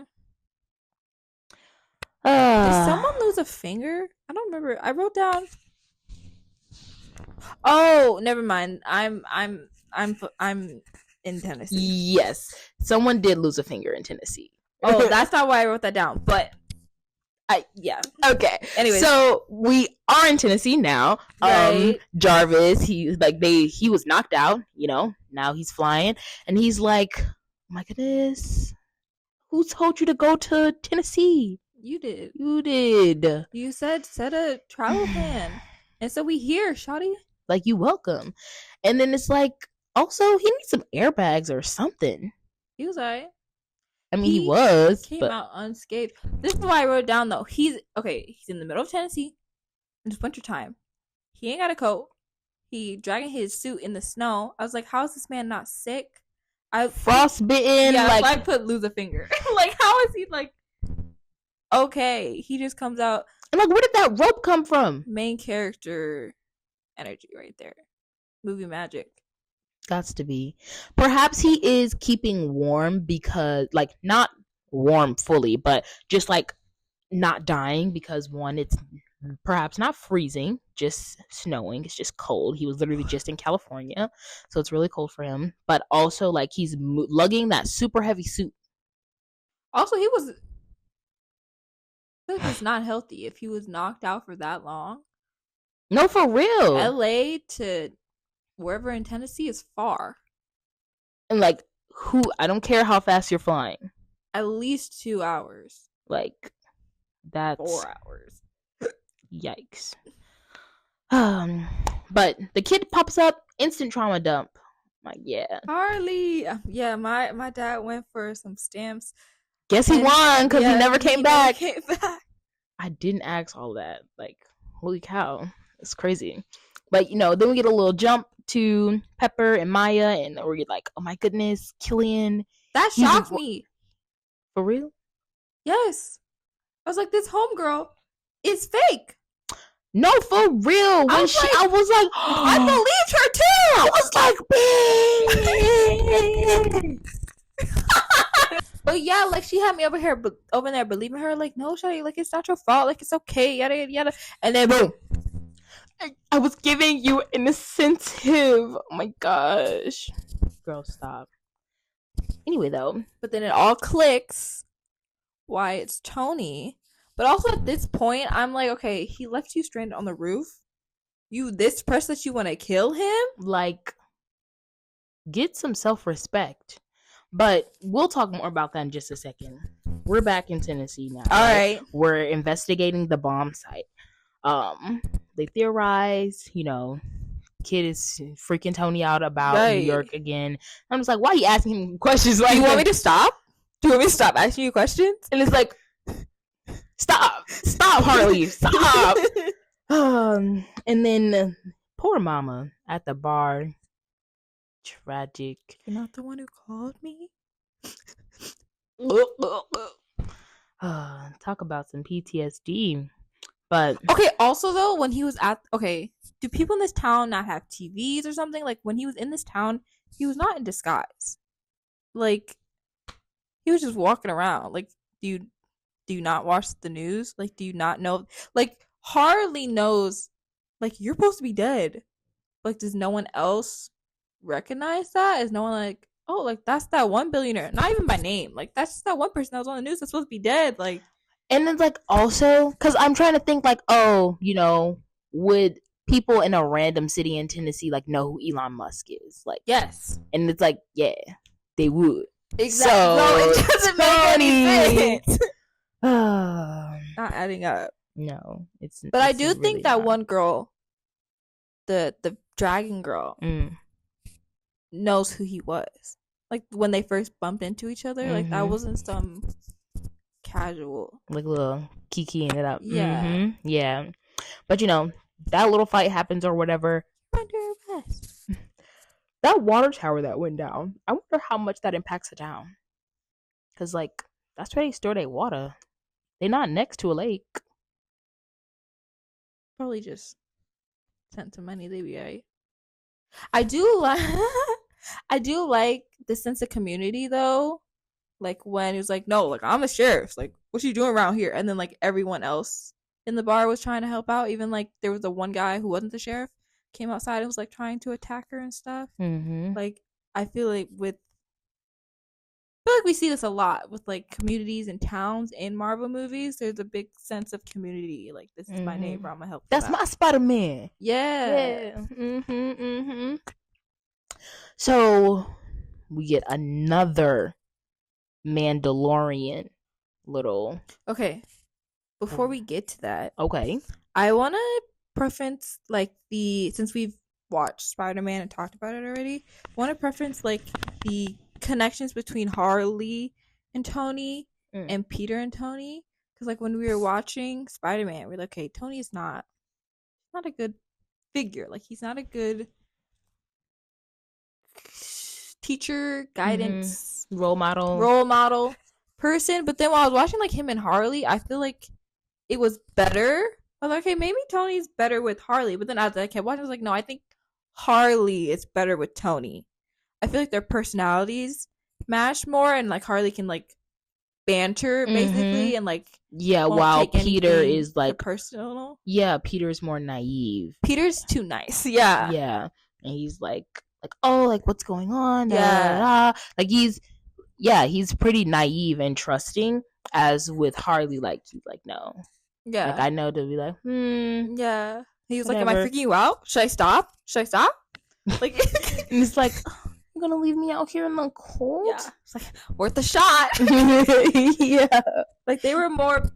Did someone lose a finger? I don't remember. I wrote down... Oh, never mind. I'm in Tennessee. Yes. Someone did lose a finger in Tennessee. Oh, that's not why I wrote that down, but yeah. Okay. Anyway, so we are in Tennessee now. Right. Jarvis, he was knocked out, now he's flying, and he's like, oh my goodness, who told you to go to Tennessee? You did. You said set a travel plan. And so we here, shawty. Like, you welcome. And then it's like, also, he needs some airbags or something. He was alright. I mean, he was. Came out unscathed. This is why I wrote down, though. He's in the middle of Tennessee. It's wintertime. He ain't got a coat. He dragging his suit in the snow. I was like, how is this man not sick? Frostbitten. Yeah, like, so I put lose a finger. Like, how is he, like, okay? He just comes out. And, like, where did that rope come from? Main character energy right there. Movie magic. Gots to be. Perhaps he is keeping warm because, like, not warm fully, but just, like, not dying because, one, it's perhaps not freezing, just snowing. It's just cold. He was literally just in California, so it's really cold for him. But also, like, he's lugging that super heavy suit. Also, he was... it's not healthy if he was knocked out for that long. No, for real. LA to wherever in Tennessee is far. And, like, I don't care how fast you're flying. At least 2 hours. Like, that's 4 hours. Yikes. But the kid pops up, instant trauma dump. Like, yeah. Harley. Yeah, my dad went for some stamps. Guess he won because he never came back. Never came back. I didn't ask all that. Like, holy cow. It's crazy. But, then we get a little jump to Pepper and Maya, and we're like, oh my goodness, Killian. That shocked me. For real? Yes. I was like, this homegirl is fake. No, for real. I was like, I believed her too. I was like, bing. But yeah, like, she had me over there believing her. Like, no, Shawty, like, it's not your fault. Like, it's okay. Yada yada yada. And then boom. I was giving you an incentive. Oh my gosh. Girl, stop. Anyway, though. But then it all clicks why it's Tony. But also at this point, I'm like, okay, he left you stranded on the roof. You this pressed that you want to kill him? Like, get some self-respect. But we'll talk more about that in just a second. We're back in Tennessee now. All right. We're investigating the bomb site. They theorize, kid is freaking Tony out about New York again. I'm just like, why are you asking him questions like that? Do you want me to stop? Do you want me to stop asking you questions? And it's like, stop, Harley, stop. And then Poor mama at the bar. Tragic. You're not the one who called me? Talk about some PTSD. But okay, also though, when he was at do people in this town not have TVs or something? Like when he was in this town, he was not in disguise. Like he was just walking around. Like do you not watch the news? Like do you not know? Like Harley knows. Like you're supposed to be dead. Like does no one else recognize that? Is no one like, oh, like that's that one billionaire? Not even by name. Like that's just that one person that was on the news that's supposed to be dead. Like. And then, like, also, because I'm trying to think, like, oh, would people in a random city in Tennessee, like, know who Elon Musk is? Like, yes. And it's like, yeah, they would. Exactly. So, no, it doesn't make any sense. Not adding up. No, it's. But I do think that one girl, the dragon girl, knows who he was. Like, when they first bumped into each other, like, that wasn't some casual, like a little kikiing it up. Yeah. Yeah, but that little fight happens or whatever. That water tower that went down, I wonder how much that impacts the town, because like that's where they store their water. They're not next to a lake. Probably just sent some money. They be right. I do like the sense of community though. Like when he was like, no, like I'm a sheriff. Like, what you doing around here? And then like everyone else in the bar was trying to help out. Even like there was the one guy who wasn't the sheriff came outside and was like trying to attack her and stuff. Like I feel like we see this a lot with like communities and towns in Marvel movies. There's a big sense of community. Like this is my neighbor. I'm gonna help. That's my Spider-Man. Yeah. So we get another Mandalorian little. Okay. Before we get to that, okay, I want to preference like since we've watched Spider-Man and talked about it already, I want to preference like the connections between Harley and Tony and Peter and Tony, because like when we were watching Spider-Man, we're like, okay, Tony is not a good figure. Like he's not a good teacher, guidance, role model person. But then while I was watching like him and Harley, I feel like it was better. I was like, okay, maybe Tony's better with Harley. But then as I kept watching, I was like, no, I think Harley is better with Tony. I feel like their personalities match more, and like Harley can like banter basically, and like while Peter is like personal. Yeah, Peter's more naive. Peter's too nice. Yeah, and he's like oh, like what's going on? Like he's pretty naive and trusting. As with Harley, like he's like no. Yeah, like I know to be like yeah. He was whatever. Like, am I freaking you out? Should I stop? Like, and it's like, you're gonna leave me out here in the cold? Yeah, it's like worth a shot. Yeah, like they were more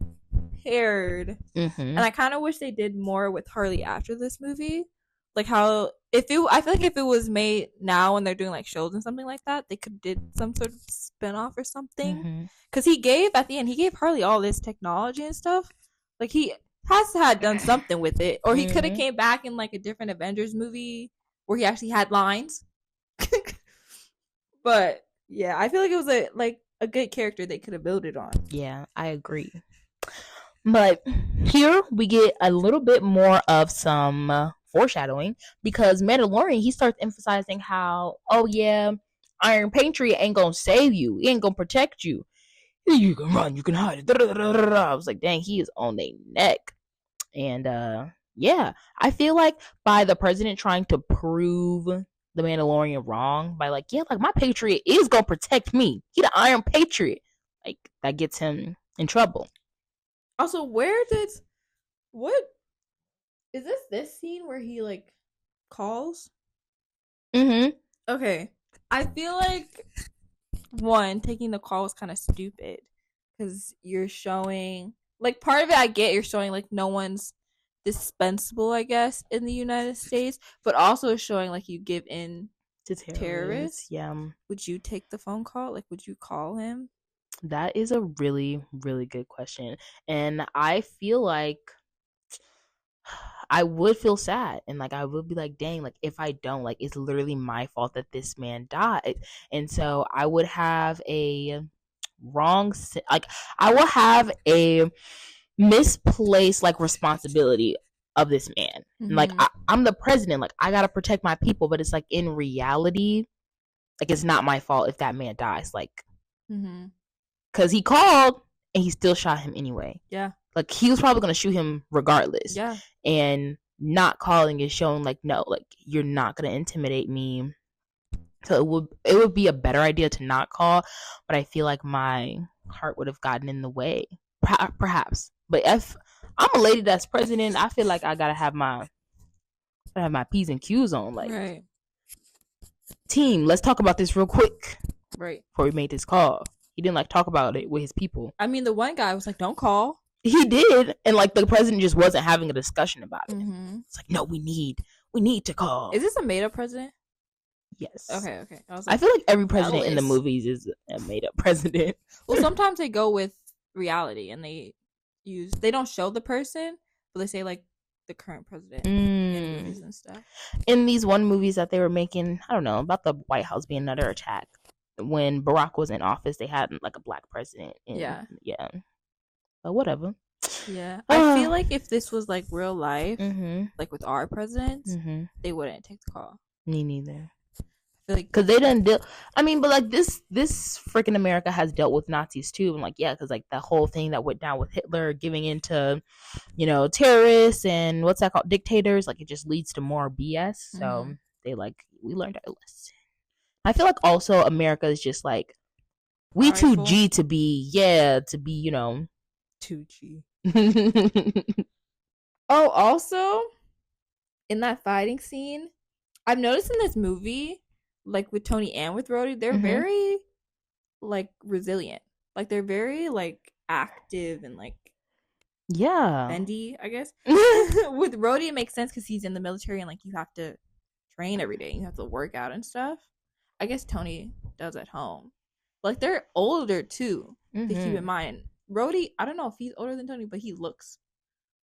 paired, and I kind of wish they did more with Harley after this movie. Like how I feel like if it was made now and they're doing like shows and something like that, they could did some sort of spinoff or something. Because at the end he gave Harley all this technology and stuff. Like he has to have done something with it, or he could have came back in like a different Avengers movie where he actually had lines. But yeah, I feel like it was a good character they could have built it on. Yeah, I agree. But here we get a little bit more of some foreshadowing, because Mandalorian, he starts emphasizing how, oh yeah, Iron Patriot ain't gonna save you. He ain't gonna protect you. You can run, you can hide. I was like, dang, he is on their neck. And yeah, I feel like by the president trying to prove the Mandalorian wrong by like, yeah, like my Patriot is gonna protect me. He the Iron Patriot. Like that gets him in trouble. Also, what is this scene where he like calls? Okay. I feel like taking the call was kind of stupid, because you're showing like part of it I get, you're showing like no one's dispensable, I guess, in the United States, but also showing like you give in to terrorists. Yeah. Would you take the phone call? Like, would you call him? That is a really, really good question. And I feel like I would feel sad, and like I would be like, dang, like if I don't, like it's literally my fault that this man died. And so I would have a like I will have a misplaced like responsibility of this man. Like I'm the president, like I gotta protect my people, but it's like in reality, like it's not my fault if that man dies, like because he called and he still shot him anyway. Yeah. Like he was probably gonna shoot him regardless. Yeah. And not calling is showing like, no, like you're not gonna intimidate me. So it would be a better idea to not call, but I feel like my heart would have gotten in the way. Perhaps. But if I'm a lady that's president, I feel like I gotta have my P's and Q's on. Like, right. Team, let's talk about this real quick. Right. Before we made this call. He didn't like talk about it with his people. I mean, the one guy was like, don't call. He did, and like the president just wasn't having a discussion about it. It's like, no, we need to call. Is this a made up president? Yes. Okay. I feel like every president in the movies is a made up president. Well, sometimes they go with reality and they don't show the person, but they say like the current president in movies and stuff. In these one movies that they were making, I don't know, about the White House being under attack. When Barack was in office, they had like a black president. Yeah. But whatever. Yeah. I feel like if this was like real life, like with our presidents, they wouldn't take the call. Me neither. I feel like because they didn't deal. I mean, but like this freaking America has dealt with Nazis too, and like because like that whole thing that went down with Hitler giving into, terrorists and what's that called, dictators. Like it just leads to more BS. So we learned our lesson. I feel like also America is just like we too G to be 2G. Oh, also in that fighting scene, I've noticed in this movie, like with Tony and with Rhodey, they're very like resilient. Like they're very like active and like bendy, I guess. With Rhodey, it makes sense because he's in the military and like you have to train every day. You have to work out and stuff. I guess Tony does at home. Like they're older too to keep in mind. Rhodey, I don't know if he's older than Tony, but he looks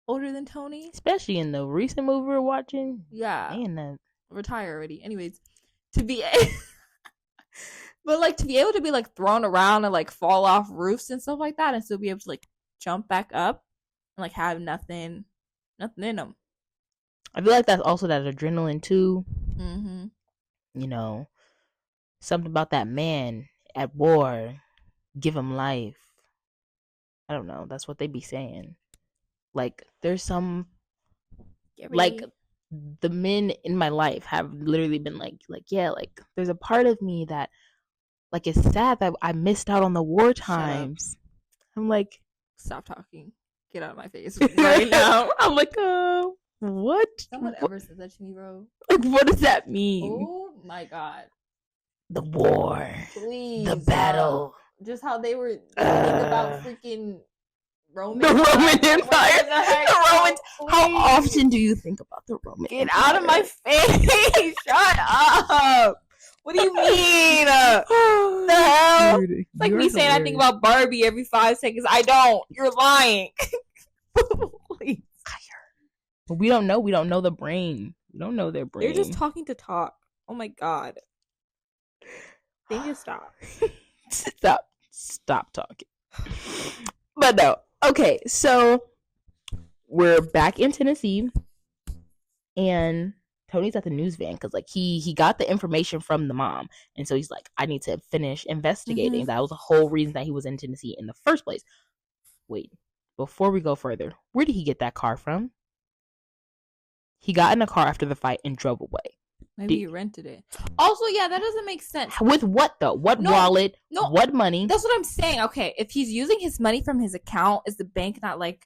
older than Tony. Especially in the recent movie we're watching. Yeah. And retire already. Anyways, to be able to be like thrown around and like fall off roofs and stuff like that and still be able to like jump back up and like have nothing in them. I feel like that's also that adrenaline too. Something about that man at war, give him life. I don't know. That's what they be saying. Like, there's some, like, the men in my life have literally been like, there's a part of me that, like, it's sad that I missed out on the war times. I'm like, stop talking. Get out of my face right now. I'm like, what? Someone ever said that to me, bro? Like, what does that mean? Oh my god. The war. Please. The battle. Just how they were thinking about freaking Roman. The Roman Empire. The Romans. How often do you think about the Roman Empire? Get out of my face. Shut up. What do you mean? The hell? Dude, it's like me saying I think about Barbie every 5 seconds. I don't. You're lying. Please. But we don't know. We don't know the brain. We don't know their brain. They're just talking to talk. Oh my god. They just stop. Stop talking. But no. Okay, so we're back in Tennessee, and Tony's at the news van because like he got the information from the mom, and so he's like, I need to finish investigating. That was the whole reason that he was in Tennessee in the first place. Wait, before we go further, where did he get that car from? He got in a car after the fight and drove away. Maybe he rented it. Also, yeah, that doesn't make sense. With what though? What wallet? No, what money? That's what I'm saying. Okay, if he's using his money from his account, is the bank not like,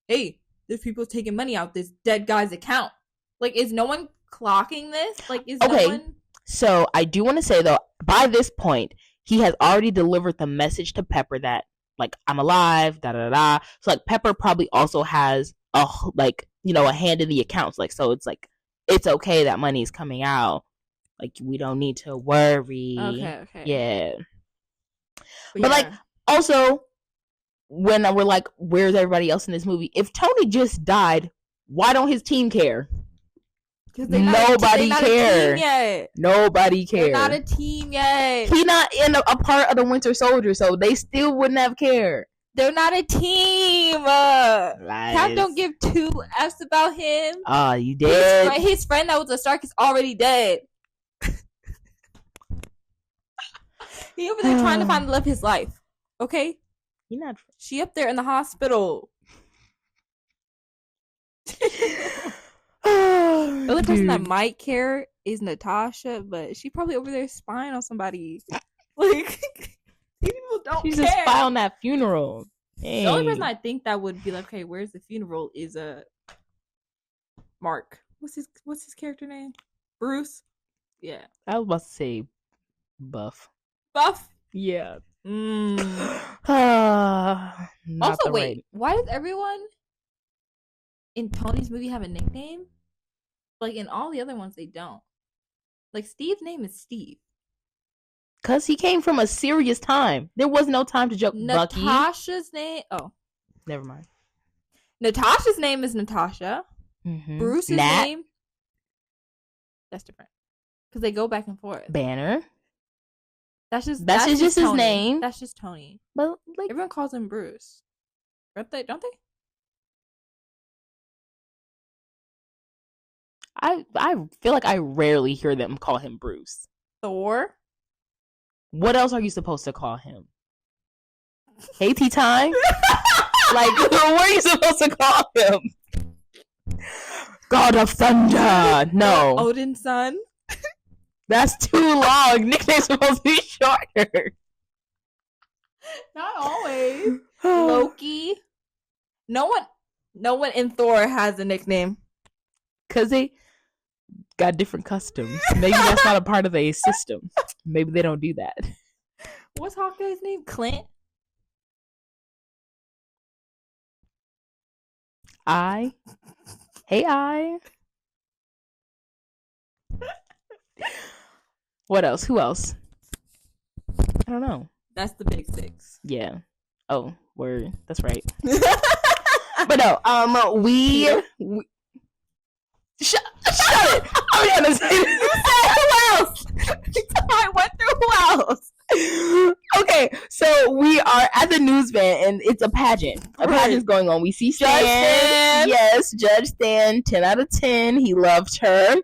hey, there's people taking money out this dead guy's account? Like, is no one clocking this? Like, is okay? No one... So I do want to say though, by this point, he has already delivered the message to Pepper that like I'm alive, da da da. So like Pepper probably also has a hand in the accounts. Like so, it's like. It's okay that money is coming out. Like, we don't need to worry. Okay. Yeah. But like, also, when we're like, where's everybody else in this movie? If Tony just died, Why don't his team care? Nobody care. Nobody care. They're not a team yet. He not in a part of the Winter Soldier, so they still wouldn't have cared. They're not a team. Cap don't give two F's about him. You did. His friend that was a Stark is already dead. He over there trying to find the love of his life. Okay? She up there in the hospital. The only person that might care is Natasha, but she probably over there spying on somebody. Like, people don't She's care. just spy on that funeral. Dang. The only person I think that would be like, okay, where's the funeral is Mark. What's his character name? Bruce? Yeah. I was about to say Buff. Buff? Yeah. Also, wait, why does everyone in Tony's movie have a nickname? Like in all the other ones, they don't. Like Steve's name is Steve. Cause he came from a serious time. There was no time to joke. Natasha's name. Oh, never mind. Natasha's name is Natasha. Mm-hmm. Bruce's name. That's different. Because they go back and forth. Banner. That's just his name. That's just Tony. But like everyone calls him Bruce. Don't they? I feel like I rarely hear them call him Bruce. Thor? What else are you supposed to call him? Hey, tea time? Like, what are you supposed to call him? God of Thunder. No. Odin's son? That's too long. Nickname's supposed to be shorter. Not always. Loki. No one in Thor has a nickname. Because they got different customs. Maybe that's not a part of the system. Maybe they don't do that. What's Hawkeye's name? Clint? Hey, What else? Who else? I don't know. That's the big six. Yeah. Oh, word. That's right. But no, we Shut it! I'm gonna say this. Who else? I went through who else? Okay, so we are at the news van and it's a pageant. A pageant's going on. We see Stan. Yes, Judge Stan, 10 out of 10. He loved her.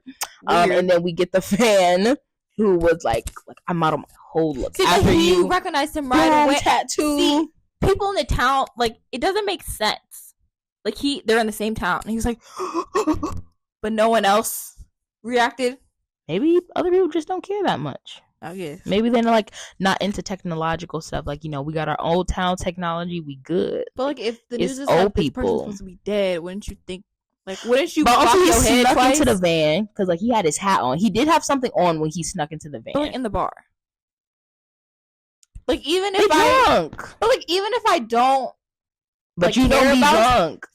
And then we get the fan who was like I'm out of my whole look. See, after you recognized him right away. Tattoo. See, people in the town, like, it doesn't make sense. Like, they're in the same town. And he was like, but no one else reacted. Maybe other people just don't care that much. I guess. Maybe they're like not into technological stuff. Like, you know, we got our old town technology. We good. But like, if the news is like this person's supposed to be dead, wouldn't you think? Like, wouldn't you? But also, he snuck twice? into the van because like he had his hat on. He did have something on when he snuck into the van. But like in the bar. Like even if I don't. But like, you don't be drunk.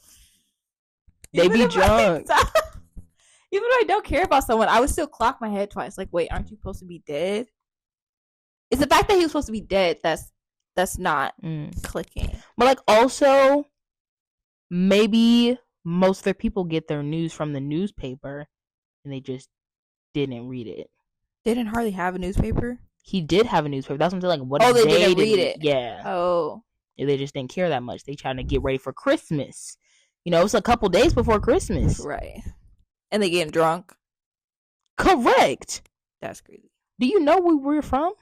They be drunk. Even if I don't care about someone, I would still clock my head twice. Like, wait, aren't you supposed to be dead? It's the fact that he was supposed to be dead that's not clicking. But like also, maybe most of their people get their news from the newspaper, and they just didn't read it. Didn't Harley have a newspaper? He did have a newspaper. That's what I'm saying. Like, what? Oh, they didn't read it. Yeah. Oh. They just didn't care that much. They trying to get ready for Christmas. You know, it's a couple days before Christmas. Right. And they getting drunk. Correct. That's crazy. Do you know where we're from?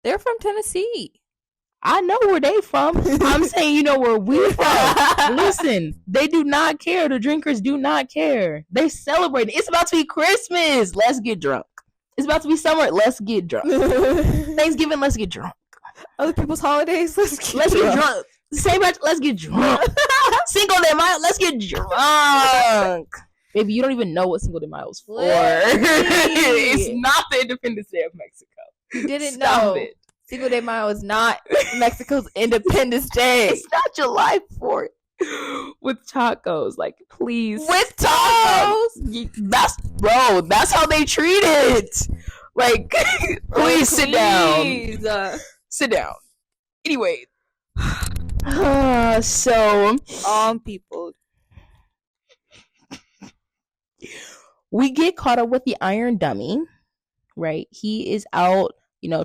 They're from Tennessee. I know where they from. I'm saying you know where we're from. Listen, they do not care. The drinkers do not care. They celebrate. It's about to be Christmas. Let's get drunk. It's about to be summer. Let's get drunk. Thanksgiving. Let's get drunk. Other people's holidays. Let's get drunk. Same match. Let's get drunk. Cinco de Mayo. Let's get drunk. Baby, you don't even know what Cinco de Mayo is for. It's not the Independence Day of Mexico. You didn't know. It. Cinco de Mayo is not Mexico's Independence Day. It's not July 4th. With tacos. Like, please. With tacos? That's how they treat it. Like, please sit down. Sit down. Anyway. So. People. We get caught up with the Iron Dummy, right? He is out,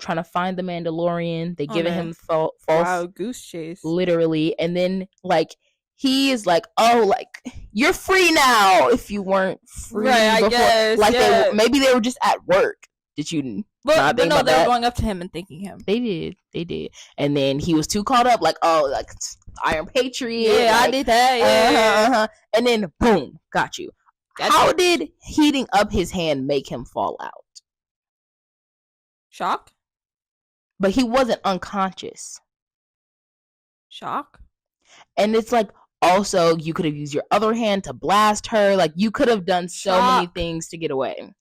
trying to find the Mandalorian. They giving him false wild goose chase, literally, and then like he is like, "Oh, like you're free now." If you weren't free right, before, I guess, like maybe they were just at work. Did you? But no, they were going up to him and thanking him. They did, and then he was too caught up, like, oh, like Iron Patriot. Yeah, like, I did that. Yeah, and then boom, got you. How did heating up his hand make him fall out? Shock. But he wasn't unconscious. Shock. And it's like, also, you could have used your other hand to blast her. Like, you could have done so many things to get away.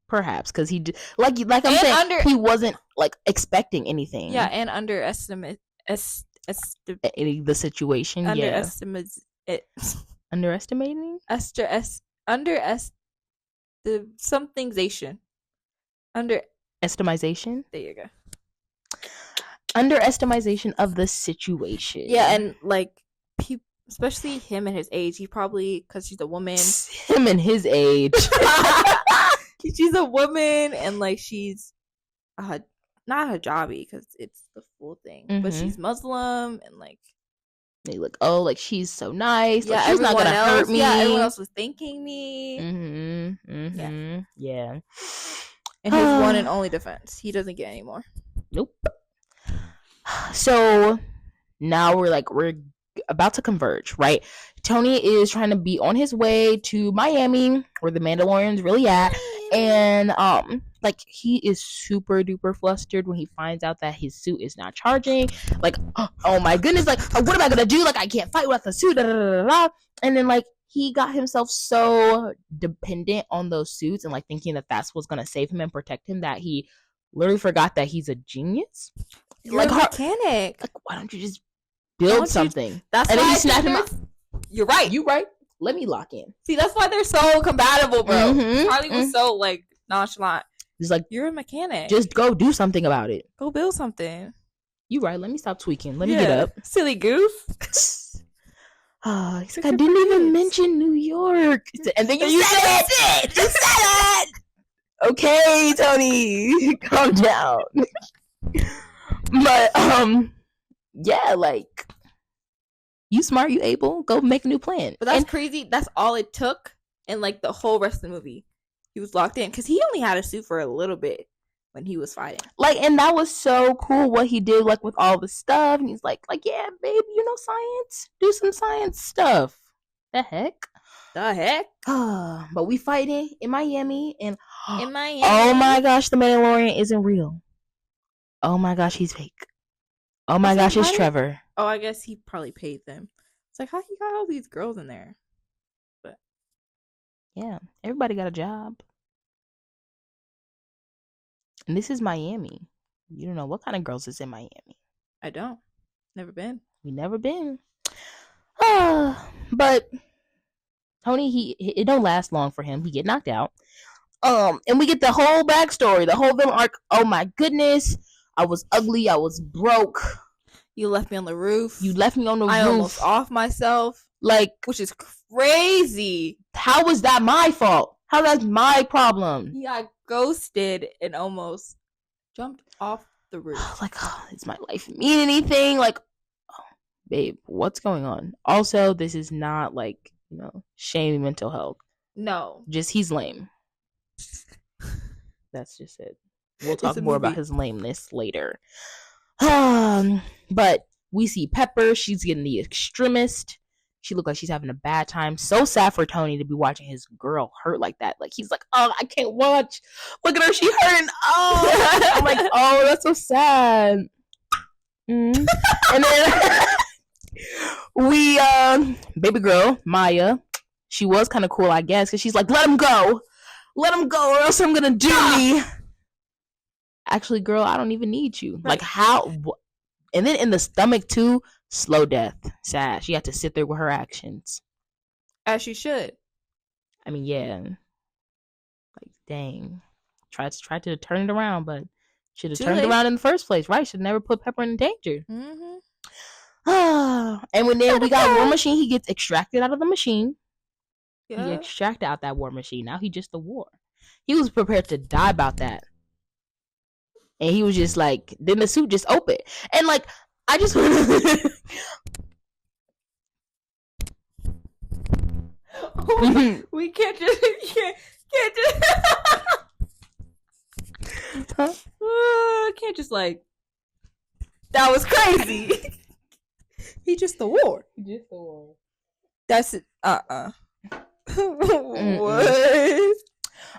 Perhaps because he did, like I'm saying, he wasn't like expecting anything. Yeah, and underestimate the situation. Underestimating. The somethingization. Underestimation. There you go. Underestimation of the situation. Yeah, and like especially him and his age. He probably, because she's a woman. Him and his age. She's a woman, and like she's not hijabi because it's the full thing, but she's Muslim, and like they look, oh, like she's so nice. Yeah, like, she's not gonna hurt me. Yeah, everyone else was thanking me. Yeah. And his one and only defense, he doesn't get any more. Nope. So now we're about to converge, right? Tony is trying to be on his way to Miami, where the Mandalorian's really at, and like he is super duper flustered when he finds out that his suit is not charging. Like, oh my goodness, like what am I gonna do? Like I can't fight without the suit. Da, da, da, da, da. And then like he got himself so dependent on those suits and like thinking that that's what's gonna save him and protect him that he literally forgot that he's a genius. You're like a mechanic. Like, why don't you just build something? That's and why then he snapped him out. You're right. You right. Let me lock in. See, that's why they're so compatible, bro. Harley was so like nonchalant. He's like, you're a mechanic. Just go do something about it. Go build something. You right. Let me stop tweaking. Let me get up. Silly goose. He's like, I didn't even mention New York. And then you said it. You said it. Okay, Tony, calm down. But yeah, like you smart, you able, go make a new plan. But that's crazy. That's all it took, and like the whole rest of the movie, he was locked in because he only had a suit for a little bit when he was fighting. Like, and that was so cool what he did, like with all the stuff. And he's like, yeah, babe, you know science. Do some science stuff. The heck. But we fighting in Miami, and oh my gosh, the Mandalorian isn't real. Oh my gosh, he's fake. Oh my gosh, it's Trevor. Oh, I guess he probably paid them. It's like, how he got all these girls in there? But yeah, everybody got a job. And this is Miami. You don't know what kind of girls is in Miami. I don't. Never been. We never been. But Tony, it don't last long for him. He get knocked out. And we get the whole backstory, the whole villain arc. Oh my goodness. I was ugly. I was broke. You left me on the roof. I almost off myself. Like, which is crazy. How was that my fault? How that's my problem? He got ghosted and almost jumped off the roof. Like, does my life mean anything? Like, babe, what's going on? Also, this is not like, shaming mental health. No. Just he's lame. That's just it. We'll talk more about his lameness later. But we see Pepper. She's getting the extremist. She looked like she's having a bad time. So sad for Tony to be watching his girl hurt like that. Like, he's like, oh, I can't watch. Look at her. She hurting. Oh. I'm like, oh, that's so sad. And then we, baby girl, Maya, she was kind of cool, I guess, because she's like, let him go, or else I'm gonna do me. Actually, girl, I don't even need you. Right. Like, how? And then in the stomach too, slow death. Sad. She had to sit there with her actions, as she should. I mean, yeah. Like, dang, tried to turn it around, but should have turned it around in the first place, right? Should never put Pepper in danger. And when then we got War Machine, he gets extracted out of the machine. He Yeah. extracted out that war machine. Now he just the war. He was prepared to die about that. And he was just like, then the suit just opened. And like, I just we can't just can't just like, that was crazy. He just the war. Just the war. That's it. What?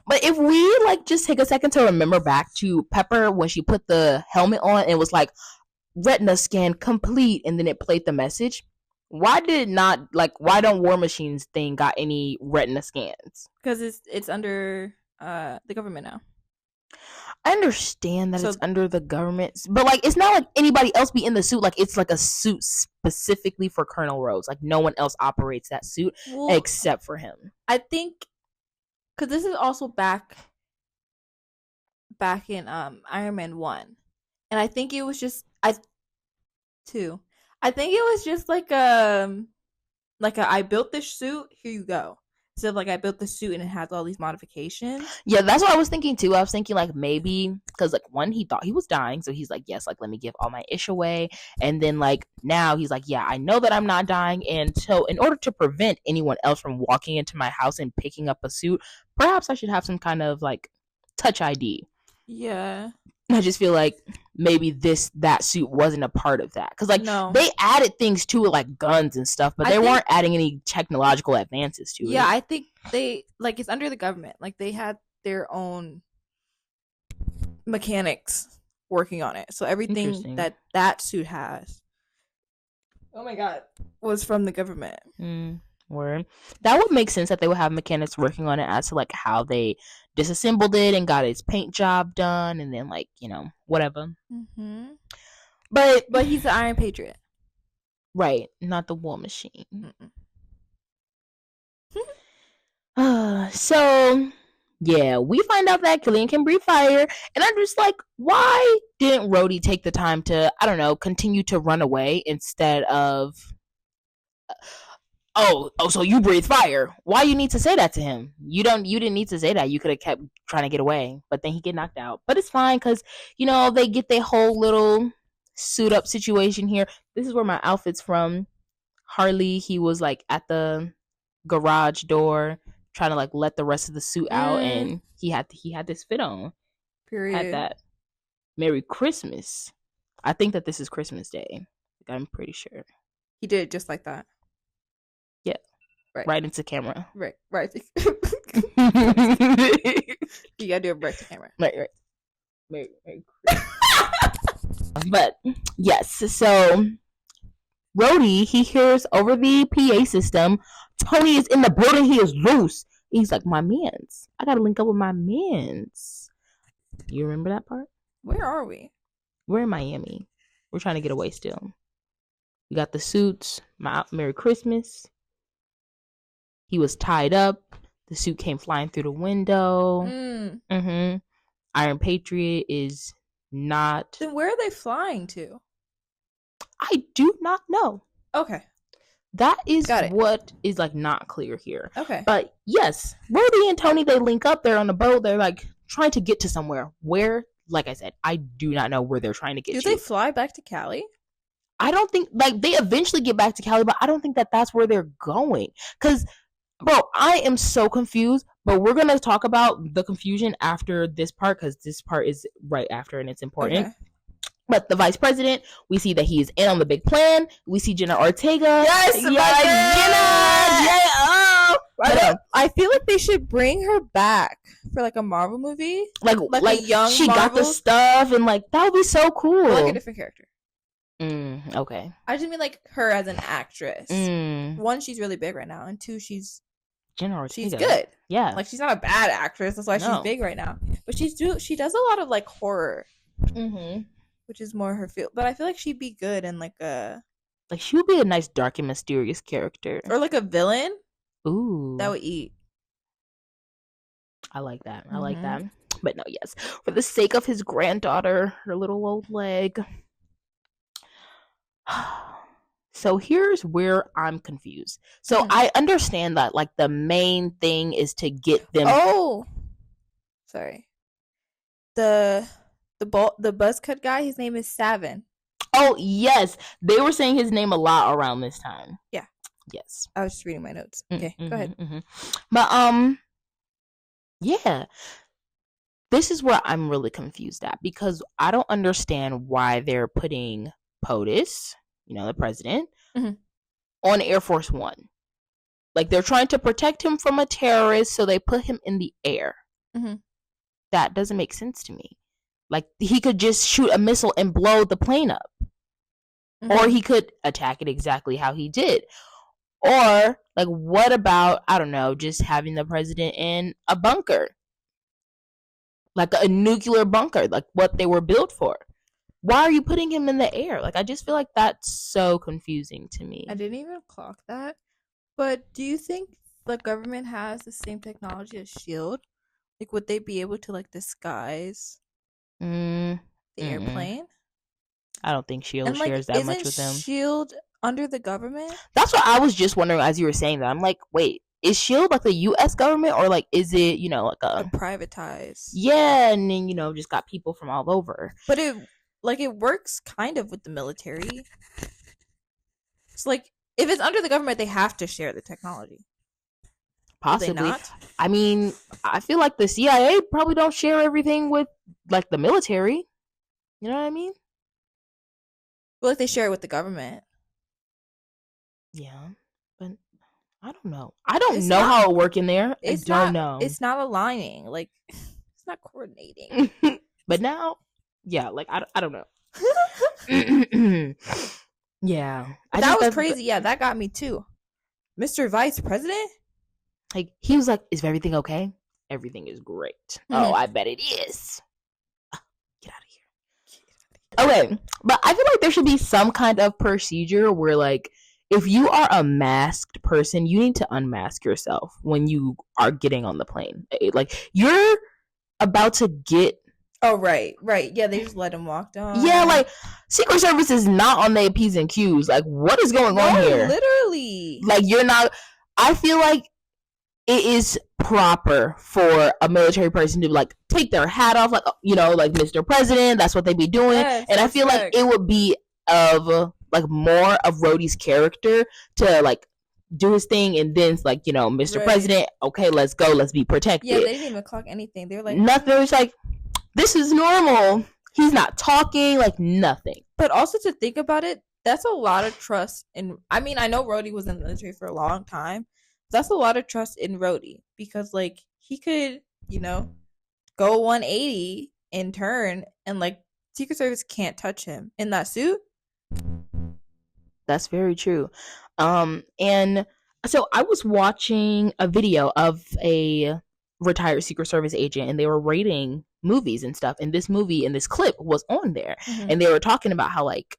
But if we like just take a second to remember back to Pepper when she put the helmet on and it was like retina scan complete and then it played the message, why did it not, like, why don't War Machine's thing got any retina scans? Because it's under the government now. I understand that it's under the government, but like it's not like anybody else be in the suit. Like it's like a suit specifically for Colonel Rhodes. Like no one else operates that suit except for him. I think because this is also back in Iron Man 1, and I think it was just I think it was just like a I built this suit, here you go. So like I built the suit and it has all these modifications. Yeah, that's what I was thinking too. I was thinking like maybe because like one, he thought he was dying, so he's like, yes, like let me give all my ish away, and then like now he's like, yeah, I know that I'm not dying, and so in order to prevent anyone else from walking into my house and picking up a suit, perhaps I should have some kind of like touch ID. Yeah. I just feel like maybe that suit wasn't a part of that because like they added things to it like guns and stuff, but they weren't adding any technological advances to it. Yeah, I think they like it's under the government. Like they had their own mechanics working on it, so everything that suit has, oh my god, was from the government. Word. That would make sense that they would have mechanics working on it as to like how they disassembled it and got its paint job done and then like, you know, whatever. But he's the Iron Patriot, right? Not the War Machine. So yeah, we find out that Killian can breathe fire, and I'm just like, why didn't Rhodey take the time to, I don't know, continue to run away instead of oh, so you breathe fire. Why you need to say that to him? You didn't need to say that. You could have kept trying to get away, but then he get knocked out. But it's fine because, you know, they get their whole little suit up situation here. This is where my outfit's from. Harley, he was like at the garage door trying to like let the rest of the suit out, and he had this fit on. Period. Had that. Merry Christmas. I think that this is Christmas Day. I'm pretty sure. He did it just like that. Yeah. Right into camera. Right. You gotta do it right to camera. Right. Merry But yes, so Rhodey, he hears over the PA system, Tony is in the building, he is loose. He's like, my mans. I gotta link up with my mans. You remember that part? Where are we? We're in Miami. We're trying to get away still. We got the suits. Merry Christmas. He was tied up. The suit came flying through the window. Iron Patriot is not. Then where are they flying to? I do not know. Okay. That is what is like not clear here. Okay. But yes, Rhodey and Tony, they link up. They're on the boat. They're like trying to get to somewhere. Where, like I said, I do not know where they're trying to get to. Do they fly back to Cali? I don't think, like, they eventually get back to Cali, but I don't think that that's where they're going. Because, bro, I am so confused, but we're going to talk about the confusion after this part, because this part is right after, and it's important. Okay. But the vice president, we see that he is in on the big plan. We see Jenna Ortega. Yes, Jenna! Yeah, I feel like they should bring her back for, like, a Marvel movie. Like a young she Marvel. Got the stuff, and, like, that would be so cool. Or, like, a different character. Okay. I just mean like her as an actress. One, she's really big right now, and two, she's good. Yeah, like she's not a bad actress. That's why she's big right now. But she does a lot of like horror, which is more her field. But I feel like she'd be good in like she would be a nice dark and mysterious character, or like a villain. Ooh, that would eat. I like that. I like that. But no, yes, for the sake of his granddaughter, her little old leg. So here's where I'm confused. So I understand that like the main thing is to get them. Oh, sorry. The buzz cut guy. His name is Savin. Oh yes, they were saying his name a lot around this time. Yeah. Yes. I was just reading my notes. Okay, go ahead. But yeah. This is where I'm really confused at, because I don't understand why they're putting POTUS, the president, on Air Force One. Like, they're trying to protect him from a terrorist, so they put him in the air. That doesn't make sense to me. Like, he could just shoot a missile and blow the plane up. Or he could attack it exactly how he did. Or, like, what about, I don't know, just having the president in a bunker? Like a nuclear bunker, like what they were built for. Why are you putting him in the air? Like, I just feel like that's so confusing to me. I didn't even clock that. But do you think the government has the same technology as S.H.I.E.L.D.? Like, would they be able to, like, disguise the airplane? I don't think S.H.I.E.L.D. shares that much with them. Isn't S.H.I.E.L.D. under the government? That's what I was just wondering as you were saying that. I'm like, wait, is S.H.I.E.L.D. like the U.S. government, or like is it, like a privatized? Yeah, and then just got people from all over. But it works kind of with the military. It's like, if it's under the government, they have to share the technology. Possibly. Do they not? I mean, I feel like the CIA probably don't share everything with like the military. You know what I mean? Well, if they share it with the government. Yeah, but I don't know. I don't know how it work in there. I don't know. It's not aligning. Like, it's not coordinating. But now, yeah, like I don't know. Yeah, that was crazy. Yeah, that got me too. Mr. Vice President? Like, he was like, is everything okay? Everything is great. Oh, I bet it is. Get out of here. Okay, but I feel like there should be some kind of procedure where, like, if you are a masked person, you need to unmask yourself when you are getting on the plane. Like, you're about to get... Oh, right. Yeah, they just let him walk down. Yeah, like, Secret Service is not on their P's and Q's. Like, what is going on here? Literally. Like, you're not... I feel like it is proper for a military person to, like, take their hat off, like, like Mr. President. That's what they be doing. Yes, and I feel like it would be of, like, more of Rhodey's character to, like, do his thing, and then, like, Mr. President, okay, let's go, let's be protected. Yeah, they didn't even clock anything. They were like... Nothing. It was like, this is normal. He's not talking, like, nothing. But also, to think about it, that's a lot of trust in... I mean, I know Rhodey was in the military for a long time. That's a lot of trust in Rhodey, because, like, he could, go 180 and turn, and, like, Secret Service can't touch him in that suit. That's very true. And so I was watching a video of a retired Secret Service agent, and they were rating movies and stuff, and this movie and this clip was on there, and they were talking about how, like,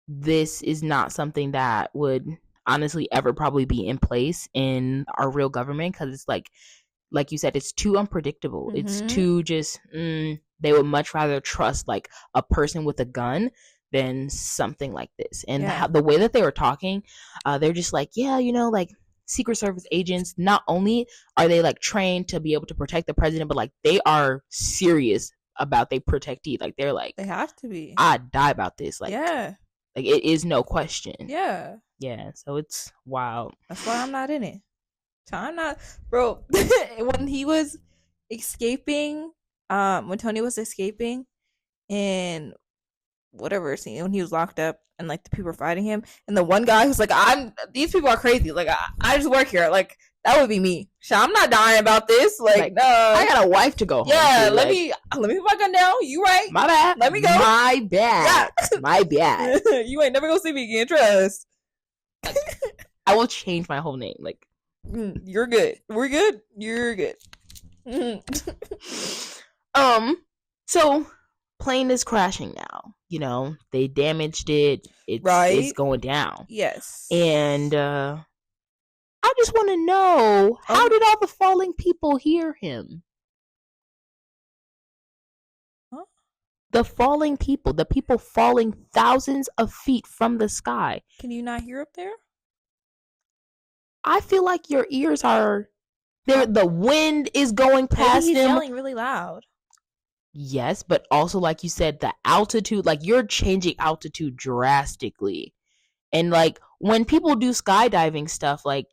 this is not something that would honestly ever probably be in place in our real government, because it's like you said, it's too unpredictable. It's too just they would much rather trust, like, a person with a gun than something like this. And the way that they were talking, they're just like, yeah, like, Secret Service agents, not only are they, like, trained to be able to protect the president, but, like, they are serious about they protectee. Like, they're like, they have to be. I'd die about this. Like, yeah, like, it is no question. Yeah. So it's wild. That's why I'm not in it. So I'm not, bro. When he was escaping, when Tony was escaping, and whatever scene, when he was locked up and, like, the people were fighting him, and the one guy who's like, these people are crazy, like, I just work here, like, that would be me. So I'm not dying about this, like, no, I got a wife to go home to, let me put my gun down. You right? My bad. Let me go. My bad. Yeah. My bad. You ain't never gonna see me again. Trust. I will change my whole name. Like, you're good. We're good. You're good. So plane is crashing now. They damaged it. It's going down. Yes. And I just want to know, how did all the falling people hear him? Huh? The falling people, the people falling thousands of feet from the sky. Can you not hear up there? I feel like your ears are there. The wind is going past Maybe he's them. yelling really loud. Yes, but also, like you said, the altitude, like you're changing altitude drastically. And like when people do skydiving stuff, like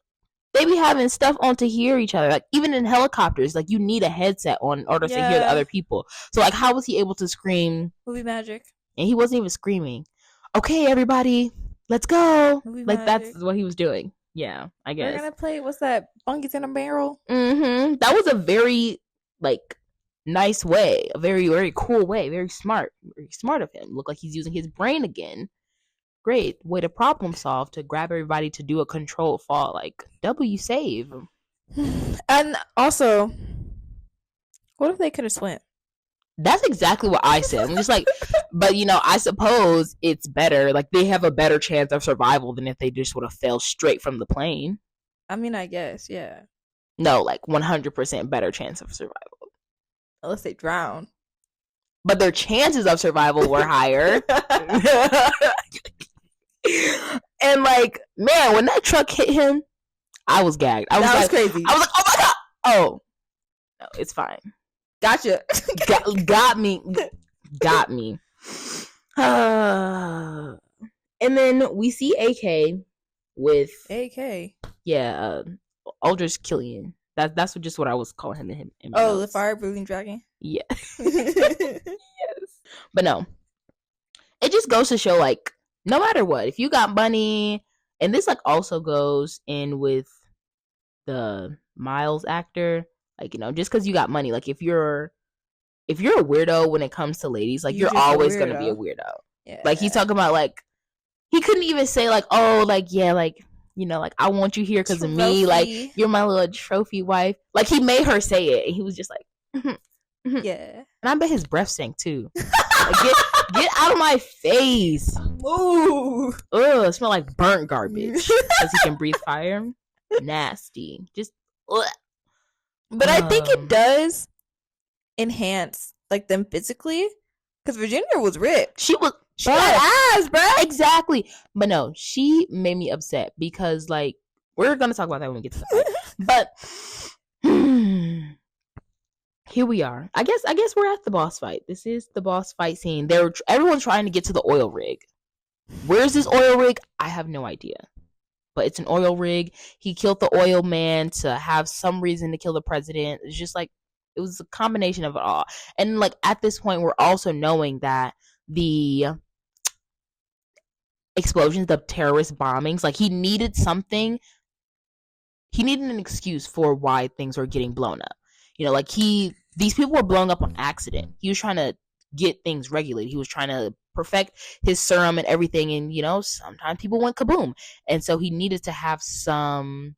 they be having stuff on to hear each other. Like even in helicopters, like you need a headset on in order to hear the other people. So like how was he able to scream? Movie magic. And he wasn't even screaming. Okay, everybody, let's go. Movie like magic. That's what he was doing. Yeah, I guess. We're gonna play, what's that? Bunkies in a Barrel? That was a very like nice way. A very, very cool way. Very smart. Very smart of him. Look like he's using his brain again. Great way to problem solve, to grab everybody to do a controlled fall. Like, W save. And also, what if they could have swam? That's exactly what I said. I'm just like, but you know, I suppose it's better. Like, they have a better chance of survival than if they just would have fell straight from the plane. I mean, I guess, yeah. No, like 100% better chance of survival. Unless they drown. But their chances of survival were higher. And like, man, when that truck hit him, I was gagged. I was that was crazy. I was like, oh my god. Oh, no, it's fine. Gotcha. got me. Got me. And then we see AK with AK. Yeah, Aldrich Killian. That's just what I was calling him. Oh, the fire breathing dragon. Yeah. Yes. But no, it just goes to show, like, no matter what, if you got money, and this like also goes in with the Miles actor, like, you know, just because you got money, like if you're a weirdo when it comes to ladies, like you're always gonna be a weirdo. Yeah. Like he's talking about, like, he couldn't even say like, oh, like, yeah, like, you know, like, I want you here because of me, like you're my little trophy wife. Like he made her say it, and he was just like, yeah. And I bet his breath stank too. Like, get out of my face. Ooh. Ugh, it smell like burnt garbage. Because he can breathe fire. Nasty. Just ugh. But I think it does enhance like them physically. Because Virginia was ripped. She got ass, bro. Exactly. But no, she made me upset because, like, we're gonna talk about that when we get to the fight. But here we are. I guess we're at the boss fight. This is the boss fight scene. Everyone's trying to get to the oil rig. Where's this oil rig? I have no idea. But it's an oil rig. He killed the oil man to have some reason to kill the president. It's just like, it was a combination of it all. And like at this point, we're also knowing that the explosions, the terrorist bombings, like he needed something. He needed an excuse for why things were getting blown up. You know, like these people were blown up on accident. He was trying to get things regulated. He was trying to perfect his serum and everything. And, you know, sometimes people went kaboom. And so he needed to have something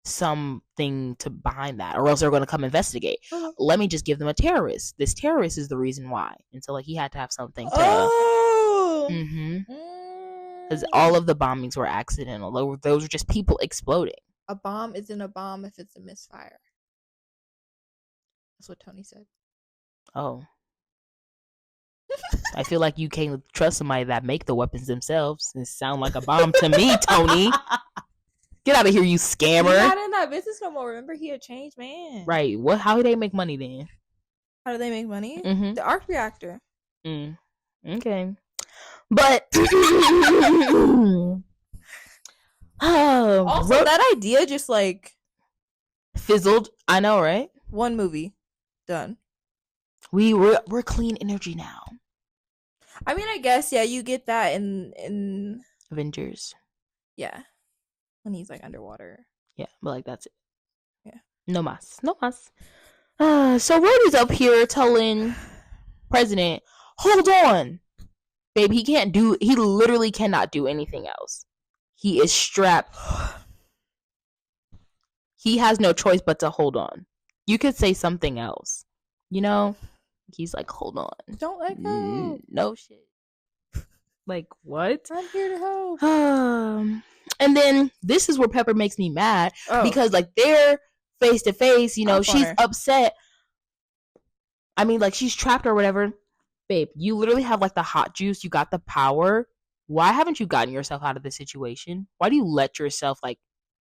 to behind that, or else they're going to come investigate. Let me just give them a terrorist. This terrorist is the reason why. And so like he had to have something to because all of the bombings were accidental. Those were just people exploding. A bomb isn't a bomb if it's a misfire. That's what Tony said. Oh. I feel like you can't trust somebody that make the weapons themselves. It sound like a bomb to me, Tony. Get out of here, you scammer. He's not in that business no more. Remember, he a changed man. Right. How do they make money then? How do they make money? The arc reactor. Okay. But also, that idea just like fizzled. I know, right? One movie done. We're clean energy now. I mean, I guess, yeah, you get that in Avengers. Yeah, when he's like underwater. Yeah, but like that's it. Yeah. No mas. So Rhodey's up here telling President, hold on, baby. He literally cannot do anything else. He is strapped. He has no choice but to hold on. You could say something else, you know. He's like, hold on. Don't let go. No shit. Like, what? I'm here to help. And then this is where Pepper makes me mad because like they're face to face, you know, she's upset. I mean, like she's trapped or whatever. babe, you literally have like the hot juice. You got the power. Why haven't you gotten yourself out of this situation? Why do you let yourself like?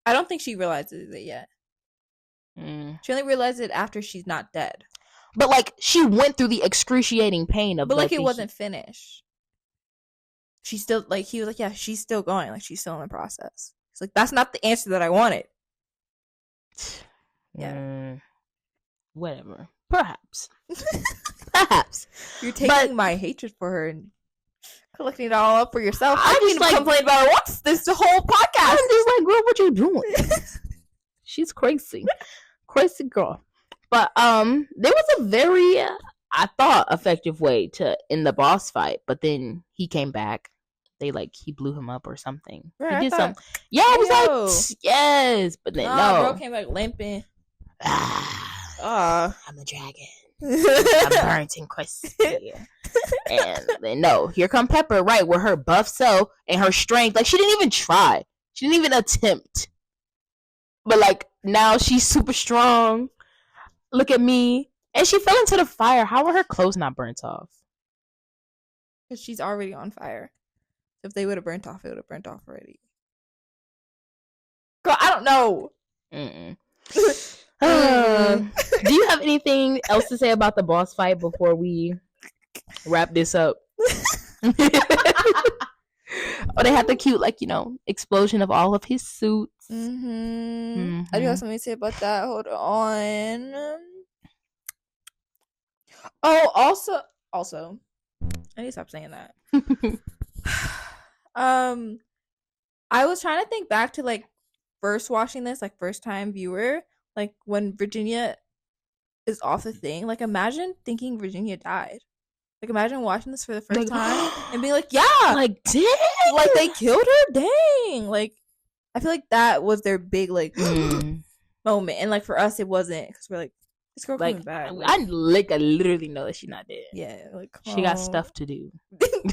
I don't think she realizes it yet. She only realized it after she's not dead. But like she went through the excruciating pain of. But like it wasn't finished. She still like he was like, yeah, she's still going. Like she's still in the process. It's like that's not the answer that I wanted. Yeah. Whatever. Perhaps. Perhaps. You're taking my hatred for her and collecting it all up for yourself. I just like complain about her once this whole podcast. I'm just like, girl, what you doing? She's crazy. Crazy girl. But there was a very I thought effective way to end the boss fight, but then he came back. He blew him up or something. Right, he did something. Yeah, I was like, yes, but then no. Bro came back limping. I'm a dragon. I'm burnt and crispy. And then no, here come Pepper, right, with her buff self and her strength. Like she didn't even try. She didn't even attempt. But like now she's super strong. Look at me. And she fell into the fire. How were her clothes not burnt off? Because she's already on fire. If they would have burnt off, it would have burnt off already. Girl, I don't know. Do you have anything else to say about the boss fight before we wrap this up? Oh, they had the cute, explosion of all of his suits. I do have something to say about that. Hold on. Oh, also, I need to stop saying that. I was trying to think back to first watching this, first time viewer, when Virginia is off the thing. Imagine thinking Virginia died. Imagine watching this for the first time and being like, yeah, dang, they killed her, dang. I feel like that was their big moment, and for us it wasn't, because we're like, this girl coming back. I literally know that she's not dead. Yeah, she got stuff to do.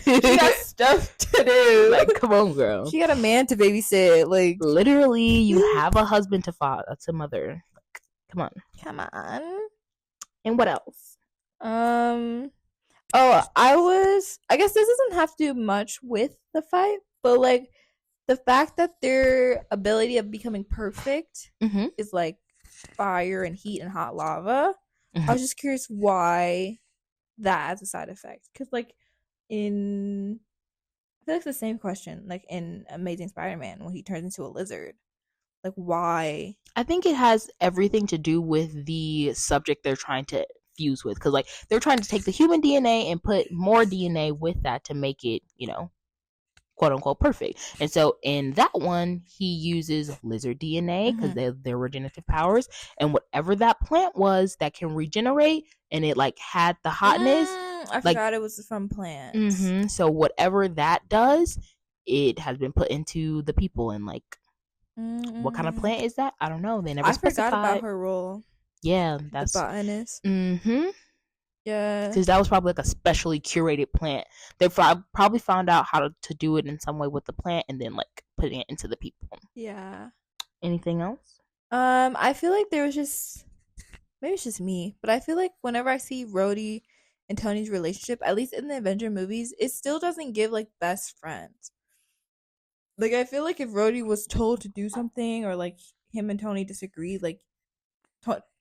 She got stuff to do. Come on, girl. She got a man to babysit. Literally, you have a husband to father, to mother. Come on. And what else? I guess this doesn't have to do much with the fight, but the fact that their ability of becoming perfect is fire and heat and hot lava. I was just curious why that as a side effect, because I feel it's the same question in Amazing Spider-Man when he turns into a lizard. Why? I think it has everything to do with the subject they're trying to fuse with, because they're trying to take the human DNA and put more DNA with that to make it, quote unquote perfect. And so in that one, he uses lizard DNA because they're regenerative powers, and whatever that plant was that can regenerate, and it had the hotness. I forgot it was from plants. So whatever that does, it has been put into the people, and what kind of plant is that? I don't know. They never specified. I forgot about her role. Yeah, that's the botanist. Yeah, because that was probably a specially curated plant. They probably found out how to do it in some way with the plant, and then putting it into the people. Yeah. Anything else? I feel there was just, maybe it's just me, but I feel whenever I see Rhodey and Tony's relationship, at least in the Avenger movies, it still doesn't give best friends. I feel if Rhodey was told to do something, or him and Tony disagreed,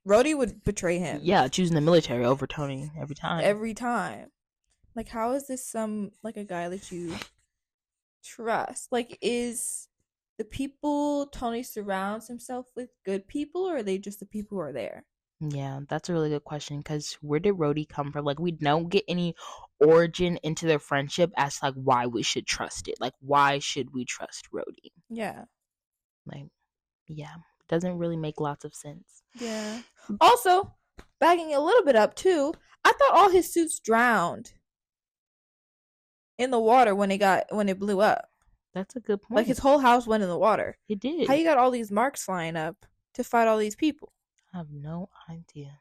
Rhodey would betray him. Yeah, choosing the military over Tony every time. How is this a guy that you trust? Is the people Tony surrounds himself with good people, or are they just the people who are there? Yeah, that's a really good question, because where did Rhodey come from? We don't get any origin into their friendship as why we should trust it. Why should we trust Rhodey? Yeah. Yeah, doesn't really make lots of sense. Yeah. Also, bagging a little bit up too, I thought all his suits drowned in the water when it blew up. That's a good point. His whole house went in the water. It did. How you got all these marks flying up to fight all these people? I have no idea.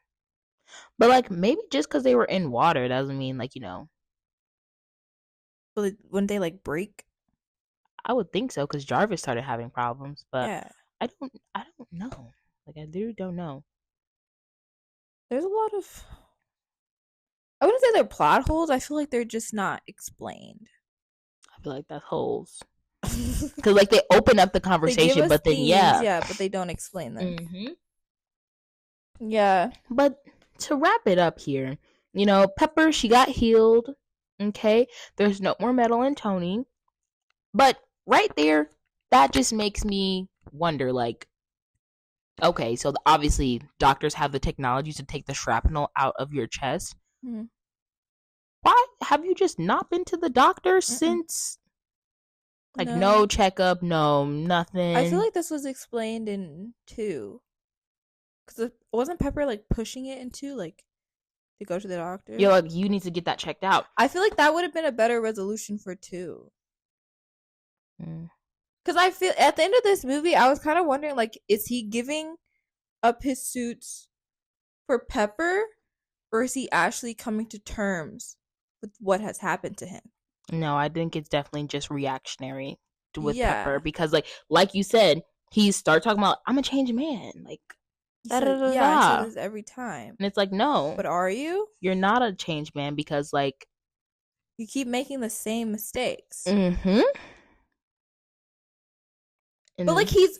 But maybe just because they were in water doesn't mean But wouldn't they break? I would think so, because Jarvis started having problems, but yeah. I don't know. I literally don't know. There's a lot of I wouldn't say they're plot holes. I feel like they're just not explained. I feel like that's holes. Because, like, they open up the conversation, but then, themes, yeah, but they don't explain them. Mm-hmm. Yeah. But to wrap it up here, you know, Pepper, she got healed. Okay, there's no more Meadow and Tony. But right there, that just makes me wonder, like, okay, so obviously doctors have the technology to take the shrapnel out of your chest. Mm-hmm. Why have you just not been to the doctor since? Like, no checkup, no nothing. I feel like this was explained in 2. Because wasn't Pepper, like, pushing it in 2, like, to go to the doctor? You're like, you need to get that checked out. I feel like that would have been a better resolution for 2. Because I feel, at the end of this movie, I was kind of wondering, like, is he giving up his suits for Pepper? Or is he actually coming to terms with what has happened to him? No, I think it's definitely just reactionary with Pepper. Because, like you said, he started talking about, I'm a changed man. Like, I say this every time. And it's like, no. But are you? You're not a changed man because, like, you keep making the same mistakes. Mm-hmm. But, like, he's...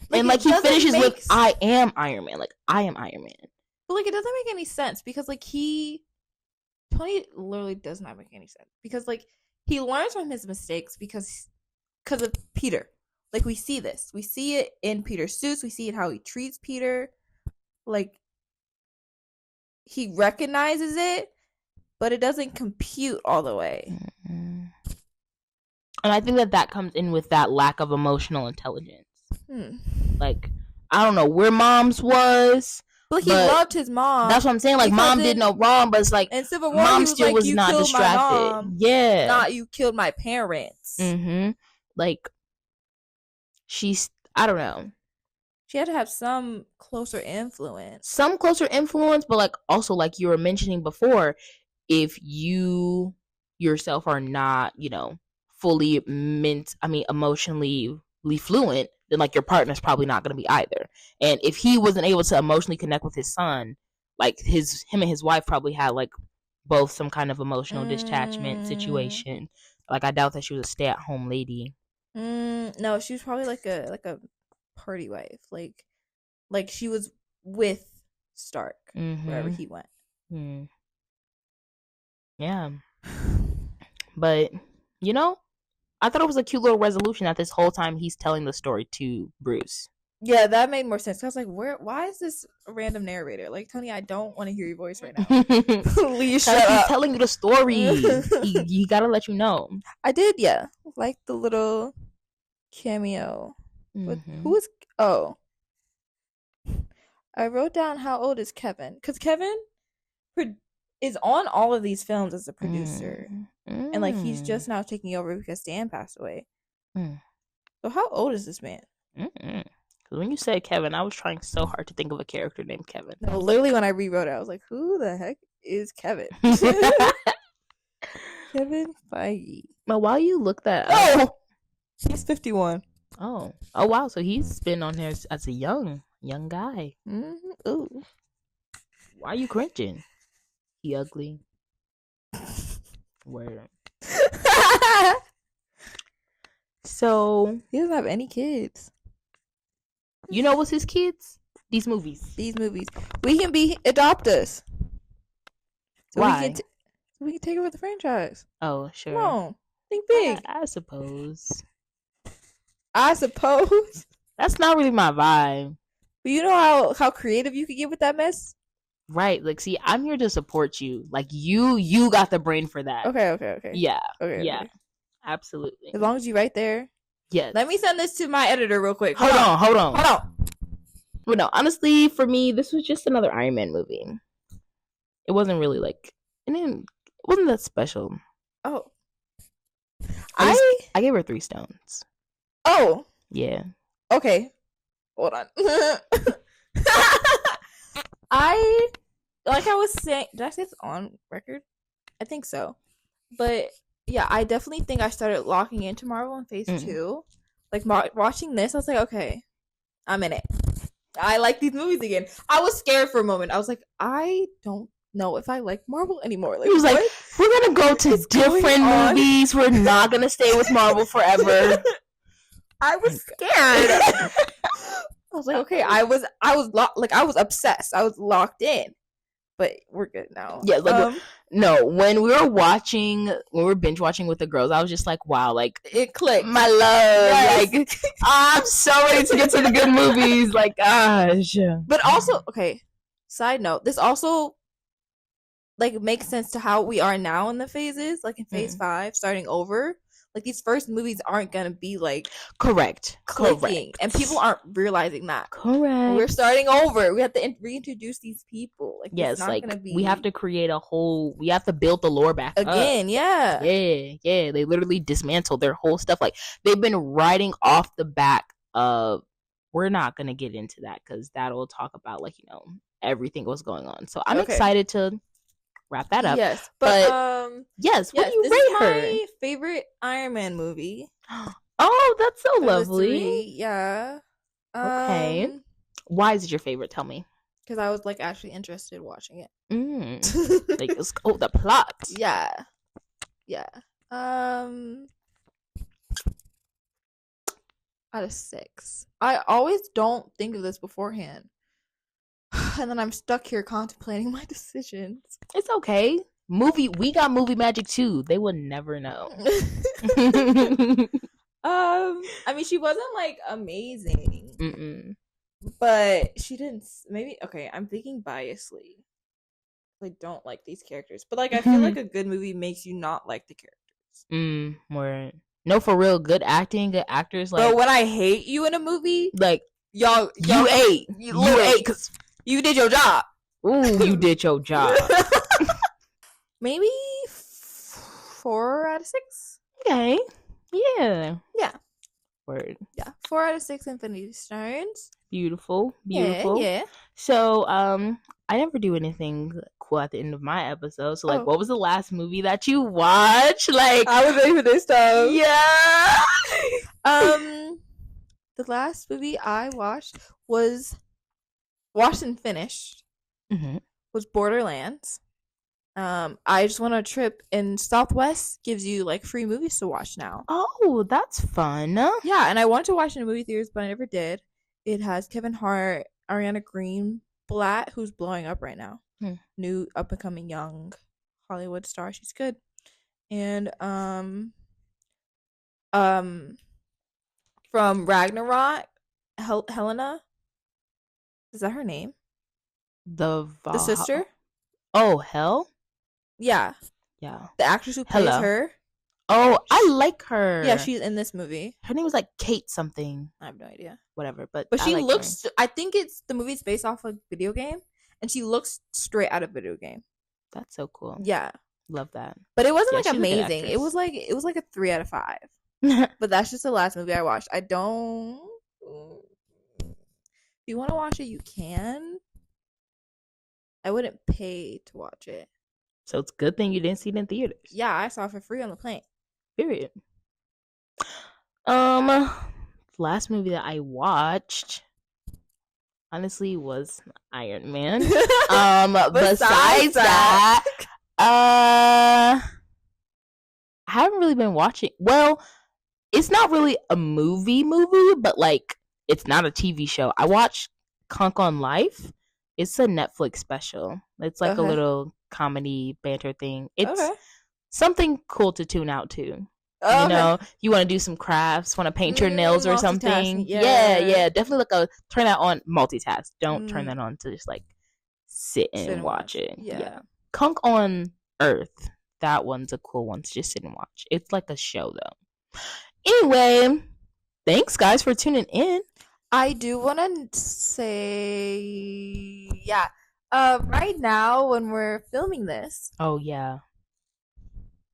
Like, and, like, he finishes with, I am Iron Man. Like, I am Iron Man. But, like, it doesn't make any sense because, like, Tony literally does not make any sense. Because, like, he learns from his mistakes because of Peter. Like, we see this. We see it in Peter's suits. We see it how he treats Peter. Like, he recognizes it, but it doesn't compute all the way. Mm-hmm. And I think that comes in with that lack of emotional intelligence. Like, I don't know where Mom's was. But he loved his mom. That's what I'm saying. Like, Mom did no wrong, but it's like, in Civil War, Mom he was still like, was you not killed distracted. My mom, yeah. Not you killed my parents. Mm-hmm. Like, I don't know. She had to have some closer influence. But, like, also, like you were mentioning before, if you yourself are not, you know, fully emotionally fluent, then, like, your partner's probably not going to be either. And if he wasn't able to emotionally connect with his son, like, him and his wife probably had, like, both some kind of emotional detachment situation. Like, I doubt that she was a stay-at-home lady. No, she was probably like a party wife. Like she was with Stark wherever he went. Yeah. But, you know, I thought it was a cute little resolution that this whole time he's telling the story to Bruce. Yeah, that made more sense. I was like, why is this a random narrator? Like, Tony, I don't want to hear your voice right now. Please shut up. He's telling you the story. he gotta let you know. I did, yeah. Like the little cameo. But who is... Oh. I wrote down how old is Kevin. Because Kevin is on all of these films as a producer. And, like, he's just now taking over because Dan passed away. So how old is this man? Because when you said Kevin, I was trying so hard to think of a character named Kevin. No, literally when I rewrote it, I was like, who the heck is Kevin? Kevin Feige. But while you look that up... Oh! He's 51. Oh, wow. So he's been on there as a young guy. Ooh. Why are you cringing? He ugly. Word. So he doesn't have any kids. You know what's his kids? These movies. We can adopt us. So why? We can take over the franchise. Oh, sure. Come on. Think big. I suppose. That's not really my vibe. But you know how creative you could get with that mess? Right. Like, see, I'm here to support you. Like, you got the brain for that. Okay. Yeah. Okay. Yeah. Absolutely. As long as you right there. Yes. Let me send this to my editor real quick. Hold on. Well, no, honestly, for me, this was just another Iron Man movie. It wasn't really like, it wasn't that special. Oh. I gave her 3 stones. Oh. Yeah. Okay. Hold on. Like I was saying, did I say this on record? I think so. But yeah, I definitely think I started locking into Marvel in Phase 2. Like watching this, I was like, okay, I'm in it. I like these movies again. I was scared for a moment. I was like, I don't know if I like Marvel anymore. Like, he was like, what we're gonna go to different movies. We're not gonna stay with Marvel forever. I was scared. I was like, okay, I was obsessed. I was locked in. But we're good now. Yeah, like no, when we were binge watching with the girls, I was just like, wow, like it clicked. My love. Yes. Like I'm so ready to get to the good movies. Like, gosh. But also, okay, side note, this also like makes sense to how we are now in the phases, like in phase 5, starting over. Like these first movies aren't gonna be like correct, and people aren't realizing that. Correct. We're starting over. We have to reintroduce these people. Like, yes, like we have to create we have to build the lore back again. Up. Yeah. They literally dismantled their whole stuff. Like they've been writing off the back of. We're not gonna get into that because that'll talk about like everything was going on. So I'm excited to wrap that up. Yes, but yes, what do you this rate is her? My favorite Iron Man movie. Oh, that's so lovely. Yeah. Okay. Why is it your favorite? Tell me. Because I was like actually interested in watching it. Like the plot. Yeah. Out of 6. I always don't think of this beforehand. And then I'm stuck here contemplating my decisions. It's okay. We got movie magic too. They would never know. I mean, she wasn't like amazing. But she didn't. Maybe okay. I'm thinking biasly. I don't like these characters, but like I feel like a good movie makes you not like the characters. More. No, for real, good acting, good actors. Like, but when I hate you in a movie, like you ate because you did your job. Ooh, you did your job. Maybe 4 out of 6. Okay. Yeah. Word. Yeah. 4 out of 6 Infinity Stones. Beautiful. Yeah. So, I never do anything cool at the end of my episode. So, like, what was the last movie that you watched? Like, I was ready for this time. Yeah. The last movie I watched was watched and finished. Was Borderlands. I just went on a trip, and Southwest gives you like free movies to watch now. Oh, that's fun. Yeah, and I wanted to watch it in movie theaters, but I never did. It has Kevin Hart, Ariana Greenblatt, who's blowing up right now. New up and coming young Hollywood star. She's good. And from Ragnarok, Helena. Is that her name? The sister? Oh, Hell? Yeah. The actress who plays her. Oh, I like her. Yeah, she's in this movie. Her name was like Kate something. I have no idea. Whatever, but she looks. I think it's the movie's based off a video game, and she looks straight out of video game. That's so cool. Yeah, love that. But it wasn't like amazing. It was like a 3 out of 5. But that's just the last movie I watched. I don't. If you want to watch it, you can. I wouldn't pay to watch it. So it's a good thing you didn't see it in theaters. Yeah, I saw it for free on the plane. Period. Last movie that I watched, honestly, was Iron Man. Besides that, I haven't really been watching. Well, it's not really a movie, but like it's not a TV show. I watched Conk on Life. It's a Netflix special. It's like a little comedy banter thing. It's something cool to tune out to. You know, you want to do some crafts, want to paint your nails or something. Yeah. Definitely turn that on, multitask. Don't turn that on to just like sit and watch it. Yeah. Conk on Earth. That one's a cool one to just sit and watch. It's like a show though. Anyway, thanks guys for tuning in. I do want to say, right now when we're filming this. Oh, yeah.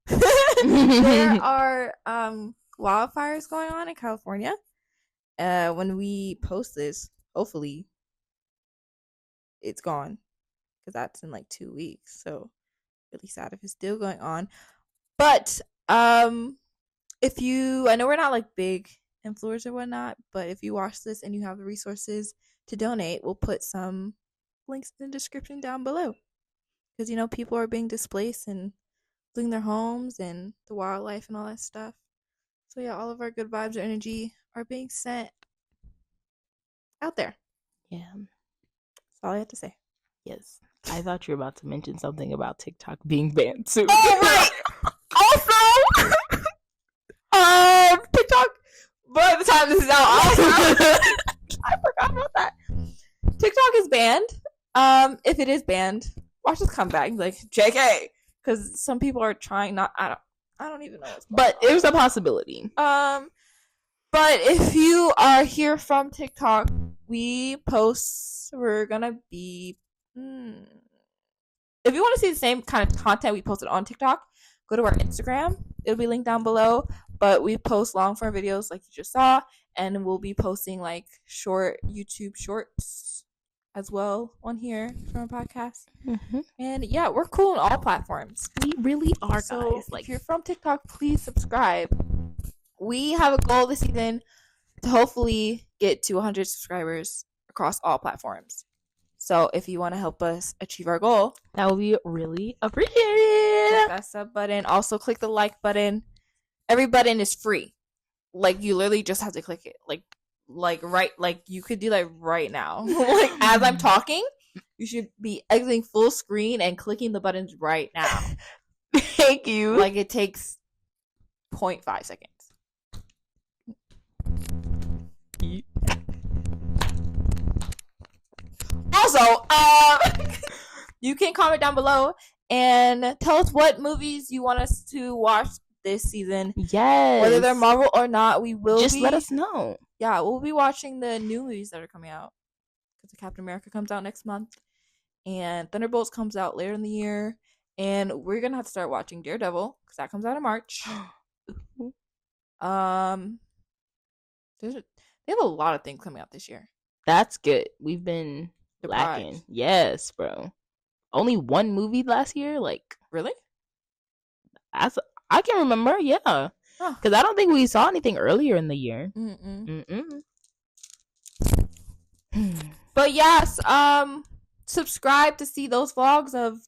There are wildfires going on in California. When we post this, hopefully it's gone. Because that's in like 2 weeks. So, really sad if it's still going on. But, I know we're not like big influencers or whatnot, but if you watch this and you have the resources to donate, we'll put some links in the description down below. because you know people are being displaced and losing their homes and the wildlife and all that stuff. So yeah, all of our good vibes or energy are being sent out there. Yeah. That's all I have to say. Yes. I thought you were about to mention something about TikTok being banned too. Oh right. Also, TikTok. By the time this is out, I forgot about that. TikTok is banned. If it is banned, watch this come back. Like JK, because some people are trying not. I don't even know what's going but on. it was a possibility. But if you are here from TikTok, we post. We're gonna be. If you want to see the same kind of content we posted on TikTok, go to our Instagram. It'll be linked down below. But we post long form videos like you just saw, and we'll be posting like short YouTube shorts as well on here from our podcast. Mm-hmm. And yeah, we're cool on all platforms. We really are, so guys. Like, if you're from TikTok, please subscribe. We have a goal this season to hopefully get to 100 subscribers across all platforms. So if you want to help us achieve our goal, that would be really appreciated. Click that sub button. Also click the like button. Every button is free. Like you literally just have to click it. Like you could do that right now. Like as I'm talking, you should be exiting full screen and clicking the buttons right now. Thank you. Like it takes 0.5 seconds. Also, you can comment down below and tell us what movies you want us to watch this season. Yes. Whether they're Marvel or not, we will just let us know. Yeah, we'll be watching the new movies that are coming out. Because Captain America comes out next month. And Thunderbolts comes out later in the year. And we're going to have to start watching Daredevil. Because that comes out in March. They have a lot of things coming out this year. That's good. We've been lacking. Yes, bro. Only one movie last year? Like, really? I can remember, yeah. Because I don't think we saw anything earlier in the year. But yes, subscribe to see those vlogs of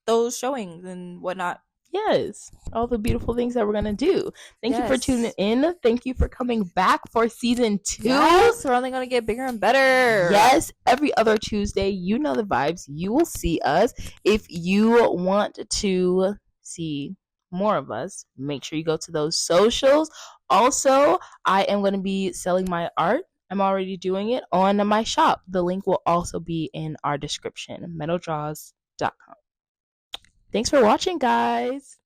those showings and whatnot. Yes, all the beautiful things that we're gonna do. Thank you for tuning in. Thank you for coming back for season 2. Yes, we're only gonna get bigger and better. Yes, every other Tuesday. You know the vibes. You will see us. If you want to see more of us, make sure you go to those socials. Also, I am going to be selling my art. I'm already doing it on my shop. The link will also be in our description, meadowdraws.com. Thanks for watching, guys.